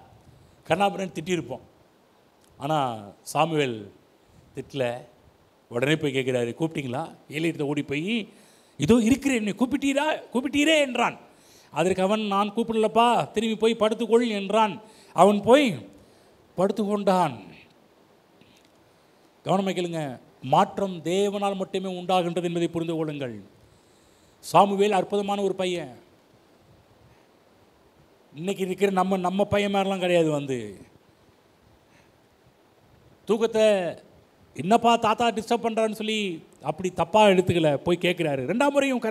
கண்ணாபுரன் திட்டியிருப்போம். ஆனால் சாமுவேல் திட்டல. உடனே போய் கேட்குறாரு, கூப்பிட்டீங்களா? ஏலிட்ட ஓடி போய் இதோ இருக்கிறேன், என்னை கூப்பிட்டீரே என்றான். அதற்கு அவன், நான் கூப்பிடலப்பா, திரும்பி போய் படுத்துக்கொள் என்றான். அவன் போய் படுத்துக்கொண்டான். கவனமாக கேளுங்க. மாற்றம் தேவனால் மட்டுமே உண்டாகின்றது என்பதை புரிந்து கொள்ளுங்கள். சாமுவேல் அற்புதமான ஒரு பையன், இன்னைக்கு இருக்கிற நம்ம பையன் மாதிரிலாம் கிடையாது. வந்து தூக்கத்தை என்னப்பா தாத்தா டிஸ்டர்ப் பண்ணுறான்னு சொல்லி அப்படி தப்பாக எடுத்துக்கல, போய் கேட்குறாரு. 2ஆம் முறையும்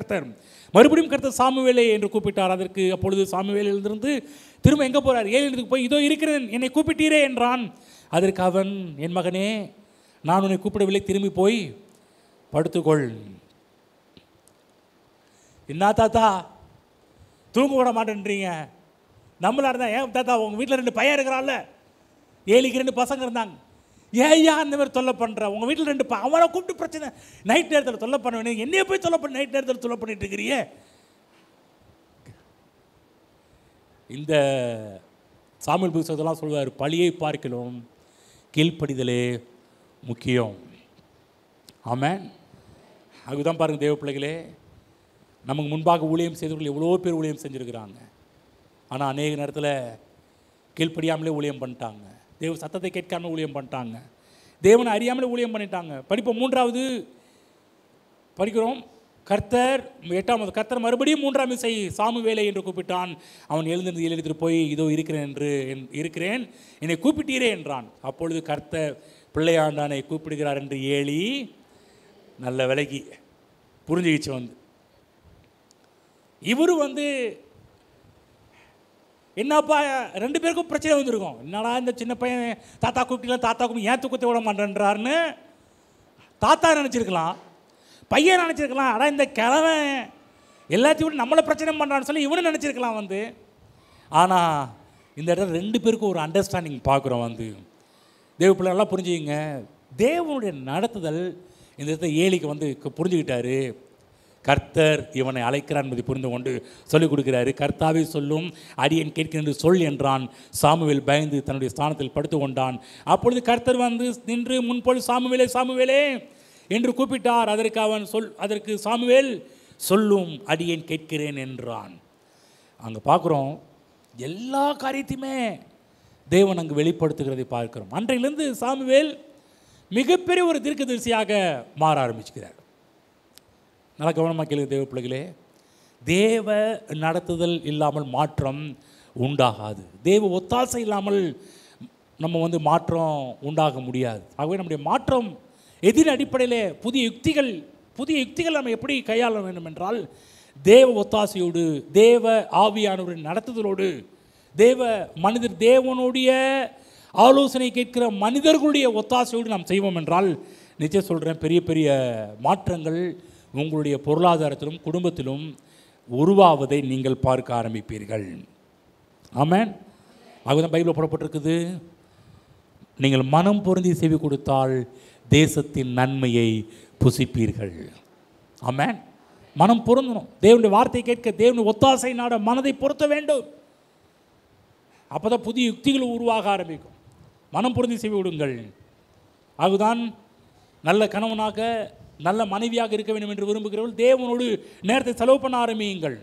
மறுபடியும் கர்த்தர் சாமுவேலே என்று கூப்பிட்டார். அதற்கு அப்பொழுது சாமுவேலிலிருந்து திரும்ப எங்கே போகிறார்? ஏலிக்கு போய் இதோ இருக்கிறேன், என்னை கூப்பிட்டீரே என்றான். அதற்கு அவன், என் மகனே, நான் உன்னை கூப்பிடவில்லை, திரும்பி போய் படுத்துக்கொள். என்ன தாத்தா தூங்க விட மாட்டேன்றீங்க? நம்மளா இருந்தா, ஏன் தாத்தா உங்கள் வீட்டில் 2 பையன் இருக்கிறான்ல, ஏலிக்கு 2 பசங்க இருந்தாங்க, ஏயா அந்த மாதிரி தொல்லை பண்ணுற? உங்கள் வீட்டில் 2 அவனை கூப்பிட்டு பிரச்சனை, நைட் நேரத்தில் தொல்லை பண்ண வேண்டிய என்னையே போய் தொல்லை பண்ணி நைட் நேரத்தில் தொல்லை பண்ணிட்டு இருக்கிறியே. இந்த சாமுவேல் புத்தகத்தெல்லாம் சொல்வார், பழியை பார்க்கலாம் கீழ்ப்படிதலே முக்கியம். ஆமென். அதுதான் பாருங்கள் தேவ பிள்ளைகளே, நமக்கு முன்பாக ஊழியம் செய்தவர்கள் எவ்வளோ பேர் ஊழியம் செஞ்சுருக்கிறாங்க. ஆனால் அநேக நேரத்தில் கீழ்ப்படியாமலே ஊழியம் பண்ணிட்டாங்க, தேவ சத்தத்தை கேட்காமலே ஊழியம் பண்ணிட்டாங்க, தேவனை அறியாமலே ஊழியம் பண்ணிட்டாங்க. படிப்போம் 3வது படிக்கிறோம். கர்த்தர் 8வது கர்த்தர் மறுபடியும் 3ஆம் இசை சாமுவேலை என்று கூப்பிட்டான். அவன் எழுந்திருந்து எழுதிட்டு போய் இதோ இருக்கிறேன் என்னை கூப்பிட்டீரே என்றான். அப்பொழுது கர்த்தர் பிள்ளையாண்டானை கூப்பிடுகிறார் என்று ஏலி நல்ல விலைக்கு புரிஞ்சுக்கிச்சு. வந்து இவரு என்னப்பா 2 பேருக்கும் பிரச்சனை வந்திருக்கும். என்னடா இந்த சின்ன பையன் தாத்தா கூப்பிட்டீங்களா, தாத்தா கூப்பிட்டு ஏன் தூக்கத்தை விட மாட்டேன்றாருன்னு தாத்தா நினச்சிருக்கலாம், பையன் நினச்சிருக்கலாம். ஆனால் இந்த கிழவன் எல்லாத்தையும் விட நம்மளை பிரச்சனை பண்ணுறான்னு சொல்லி இவனு நினச்சிருக்கலாம். ஆனால் இந்த இடத்துல 2 பேருக்கும் ஒரு அண்டர்ஸ்டாண்டிங் பார்க்குறோம். தேவ பிள்ளைகள்லாம் புரிஞ்சுக்கிங்க, தேவனுடைய நடத்துதல் இந்த இடத்துல ஏலிக்கு புரிஞ்சுக்கிட்டாரு. கர்த்தர் இவனை அழைக்கிறார் என்பதை புரிந்து கொண்டு சொல்லிக் கொடுக்கிறாரு. கர்த்தாவே சொல்லும், அடியேன் கேட்கிறேன் என்று சொல் என்றான். சாமுவேல் பயந்து தன்னுடைய ஸ்தானத்தில் படுத்து கொண்டான். அப்பொழுது கர்த்தர் நின்று முன்போல் சாமுவேலே சாமுவேலே என்று கூப்பிட்டார். அதற்கு சாமுவேல் சொல்லும், அடியேன் கேட்கிறேன் என்றான். அங்கே பார்க்குறோம், எல்லா காரியத்தையுமே தேவன் அங்கு வெளிப்படுத்துகிறதை பார்க்கிறோம். அன்றையிலிருந்து சாமுவேல் மிகப்பெரிய ஒரு தீர்க்கதரிசியாக மாற ஆரம்பிச்சுக்கிறார். நல்லா கவனமாக கேளுங்க தேவ பிள்ளைகளே, தேவ நடத்துதல் இல்லாமல் மாற்றம் உண்டாகாது. தேவ ஒத்தாசை இல்லாமல் நம்ம மாற்றம் உண்டாக முடியாது. ஆகவே நம்முடைய மாற்றம் எதிர் அடிப்படையில் புதிய யுக்திகள் நம்ம எப்படி கையாள வேண்டும் என்றால், தேவ ஒத்தாசையோடு, தேவ ஆவியானவரின் நடத்துதலோடு, தேவனுடைய ஆலோசனை கேட்கிற மனிதர்களுடைய ஒத்தாசையோடு நாம் செய்வோம் என்றால், நிச்சயம் சொல்கிறேன், பெரிய பெரிய மாற்றங்கள் உங்களுடைய பொருளாதாரத்திலும் குடும்பத்திலும் உருவாவதை நீங்கள் பார்க்க ஆரம்பிப்பீர்கள். ஆமென். அதுதான் பைபிளில் போடப்பட்டிருக்குது, நீங்கள் மனம் பொருந்தி செவி கொடுத்தால் தேசத்தின் நன்மையை புசிப்பீர்கள். ஆமென். மனம் பொருந்தணும், தேவனுடைய வார்த்தை கேட்க, தேவனுடைய ஒத்தாசை நாட மனதை பொருத்த வேண்டும். அப்போ தான் புதிய யுக்திகள் உருவாக ஆரம்பிக்கும். மனம் பொருந்தி செவி விடுங்கள். அதுதான் நல்ல கணவனாக நல்ல மனைவியாக இருக்க வேண்டும் என்று விரும்புகிறவர்கள் தேவனோடு நேரத்தை செலவு பண்ண ஆரம்பியுங்கள்.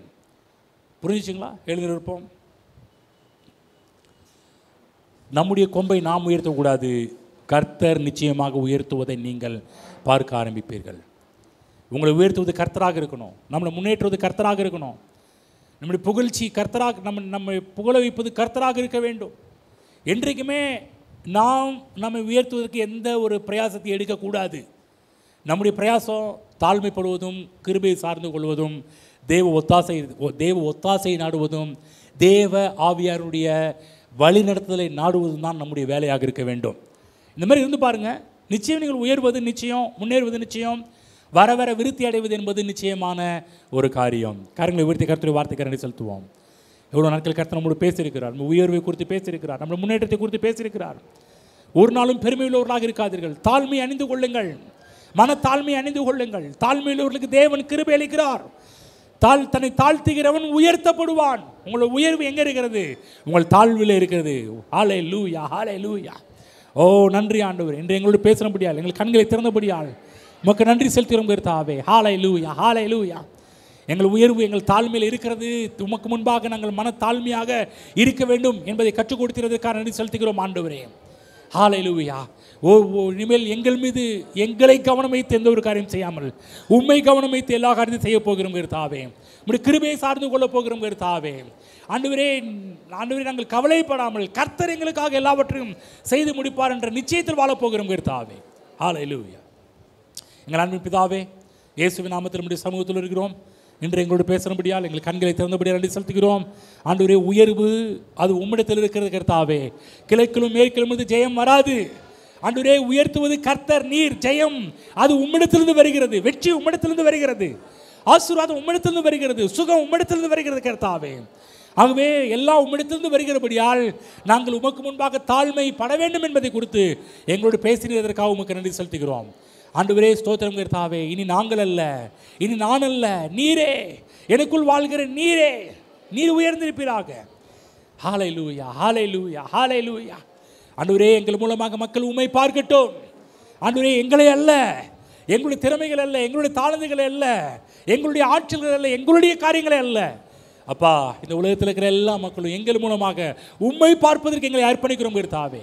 புரிஞ்சுச்சுங்களா? எழுந்திருப்போம். நம்முடைய கொம்பை நாம் உயர்த்தக்கூடாது, கர்த்தர் நிச்சயமாக உயர்த்துவதை நீங்கள் பார்க்க ஆரம்பிப்பீர்கள். உங்களை உயர்த்துவது கர்த்தராக இருக்கணும், நம்மளை முன்னேற்றுவது கர்த்தராக இருக்கணும், நம்முடைய புகழ்ச்சி கர்த்தராக, நம்ம புகழ வைப்பது கர்த்தராக இருக்க வேண்டும். என்றைக்குமே நாம் நம்மை உயர்த்துவதற்கு எந்த ஒரு பிரயாசத்தை எடுக்கக்கூடாது. நம்முடைய பிரயாசம் தாழ்மைப்படுவதும், கிருபையை சார்ந்து கொள்வதும், தேவ ஒத்தாசை நாடுவதும், தேவ ஆவியாருடைய வழிநடத்துதலை நாடுவதும் தான் நம்முடைய வேலையாக இருக்க வேண்டும். இந்த மாதிரி இருந்து பாருங்கள், நிச்சயம் நீங்கள் உயர்வது நிச்சயம், முன்னேறுவது நிச்சயம், வர வர விருத்தி அடைவது என்பது நிச்சயமான ஒரு காரியம். காரியங்களை உயர்த்தி கர்த்தருடைய வார்த்தைக்கு நன்றி செலுத்துவோம். எவ்வளோ நாட்கள் கர்த்தர் நம்மோடு பேசியிருக்கிறார், நம்ம உயர்வை குறித்து பேசியிருக்கிறார், நம்முடைய முன்னேற்றத்தை குறித்து பேசியிருக்கிறார். ஒரு நாளும் பெருமையுள்ளவர்களாக இருக்காதீர்கள், தாழ்மை அணிந்து கொள்ளுங்கள், மனத்தாழ்மை அணிந்து கொள்ளுங்கள். தாழ்மையுள்ளவர்களுக்கு தேவன் கிருபை அளிக்கிறார். தன்னை தாழ்த்துகிறவன் உயர்த்தப்படுவான். உங்களோட உயர்வு எங்கே இருக்கிறது? உங்கள் தாழ்வில் இருக்கிறது. ஹல்லேலூயா, ஹல்லேலூயா. ஓ நன்றி ஆண்டவர், இன்று எங்களோடு பேசினபடியால், எங்கள் கண்களை திறந்தபடியால் உமக்கு நன்றி செலுத்துகிறோம் கர்த்தாவே. ஹல்லேலூயா, ஹல்லேலூயா. எங்கள் உயர்வு எங்கள் தாழ்மையில் இருக்கிறது. உமக்கு முன்பாக நாங்கள் மனத்தாழ்மையாக இருக்க வேண்டும் என்பதை கற்றுக் கொடுக்கிறதுக்காக நன்றி செலுத்துகிறோம் ஆண்டவரே. ஹல்லேலூயா. இனிமேல் எங்கள் மீது எங்களை கவனம் வைத்து எந்த ஒரு காரியம் செய்யாமல் உண்மை கவனம் வைத்து எல்லா காரியத்தையும் செய்ய போகிறோம் கர்த்தாவே. உம்முடைய கிருபையை சார்ந்து கொள்ளப் போகிறோம் கர்த்தாவே. ஆண்டவரே நாங்கள் கவலைப்படாமல் கர்த்தர் எங்களுக்காக எல்லாவற்றையும் செய்து முடிப்பார் என்ற நிச்சயத்தில் வாழப் போகிறோம் கர்த்தாவே. ஹல்லேலூயா. எங்கள் அன்பின் பிதாவே, இயேசுவின் நாமத்தில் நம்முடைய சமூகத்தில் இருக்கிறோம். இன்று எங்களோடு பேசுகிறபடியால் எங்கள் கண்களை திறந்தபடியால் நன்றி செலுத்துகிறோம். ஆண்டவரே, உயர்வு அது உம்மிடத்தில் இருக்கிறது கர்த்தாவே. கிழக்கிலும் மேற்கிலும் ஜெயம் வராது. ஆண்டவரே, உயர்த்துவது கர்த்தர், நீர். ஜெயம் அது உம்மிடத்திலிருந்து வருகிறது. வெற்றி உம்மிடத்திலிருந்து வருகிறது. ஆசீர்வாதம் உம்மிடத்திலிருந்து வருகிறது. சுகம் உம்மிடத்திலிருந்து வருகிறது கர்த்தாவே. ஆகவே எல்லாம் உம்மிடத்திலிருந்து வருகிறபடியால் நாங்கள் உமக்கு முன்பாக தாழ்மை பட வேண்டும் என்பதை குறித்து எங்களோடு பேசினதற்காக உமக்கு நன்றி செலுத்துகிறோம். ஆண்டவரே, ஸ்தோத்திரம் கர்த்தாவே. இனி நாங்கள் அல்ல, இனி நான் அல்ல, நீரே, எனக்குள் வாழ்கிற நீரே, நீர் உயர்ந்திருப்பீராக. ஹல்லேலூயா, ஹல்லேலூயா, ஹல்லேலூயா. ஆண்டவரே, எங்கள் மூலமாக மக்கள் உம்மை பார்க்கட்டும். ஆண்டவரே, எங்களை அல்ல, எங்களுடைய திறமைகள் அல்ல, எங்களுடைய தாளந்துகள் அல்ல, எங்களுடைய ஆற்றல்கள் அல்ல, எங்களுடைய காரியங்களே அல்ல. அப்பா, இந்த உலகத்தில் இருக்கிற எல்லா மக்களும் எங்கள் மூலமாக உம்மை பார்ப்பதற்கு எங்களை அர்ப்பணிக்கிறோம் கர்த்தாவே.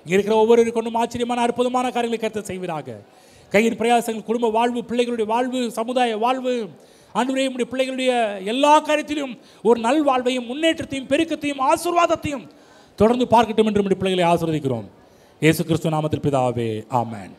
இங்கே இருக்கிற ஒவ்வொரு கொண்டும் ஆச்சரியமான அற்புதமான காரியங்களை கர்த்தர் செய்வீராக. கையின் பிரயாசங்கள், குடும்ப வாழ்வு, பிள்ளைகளுடைய வாழ்வு, சமுதாய வாழ்வு, ஆண்டவரே உம்முடைய பிள்ளைகளுடைய எல்லா காரியத்திலும் ஒரு நல் வாழ்வையும் முன்னேற்றத்தையும் பெருக்கத்தையும் ஆசீர்வாதத்தையும் தொடர்ந்து பார்க்கட்டும் என்று நம்முடைய பிள்ளைகளை ஆசீர்வதிக்கிறோம். இயேசு கிறிஸ்து நாமத்தில் பிதாவே, ஆமென்.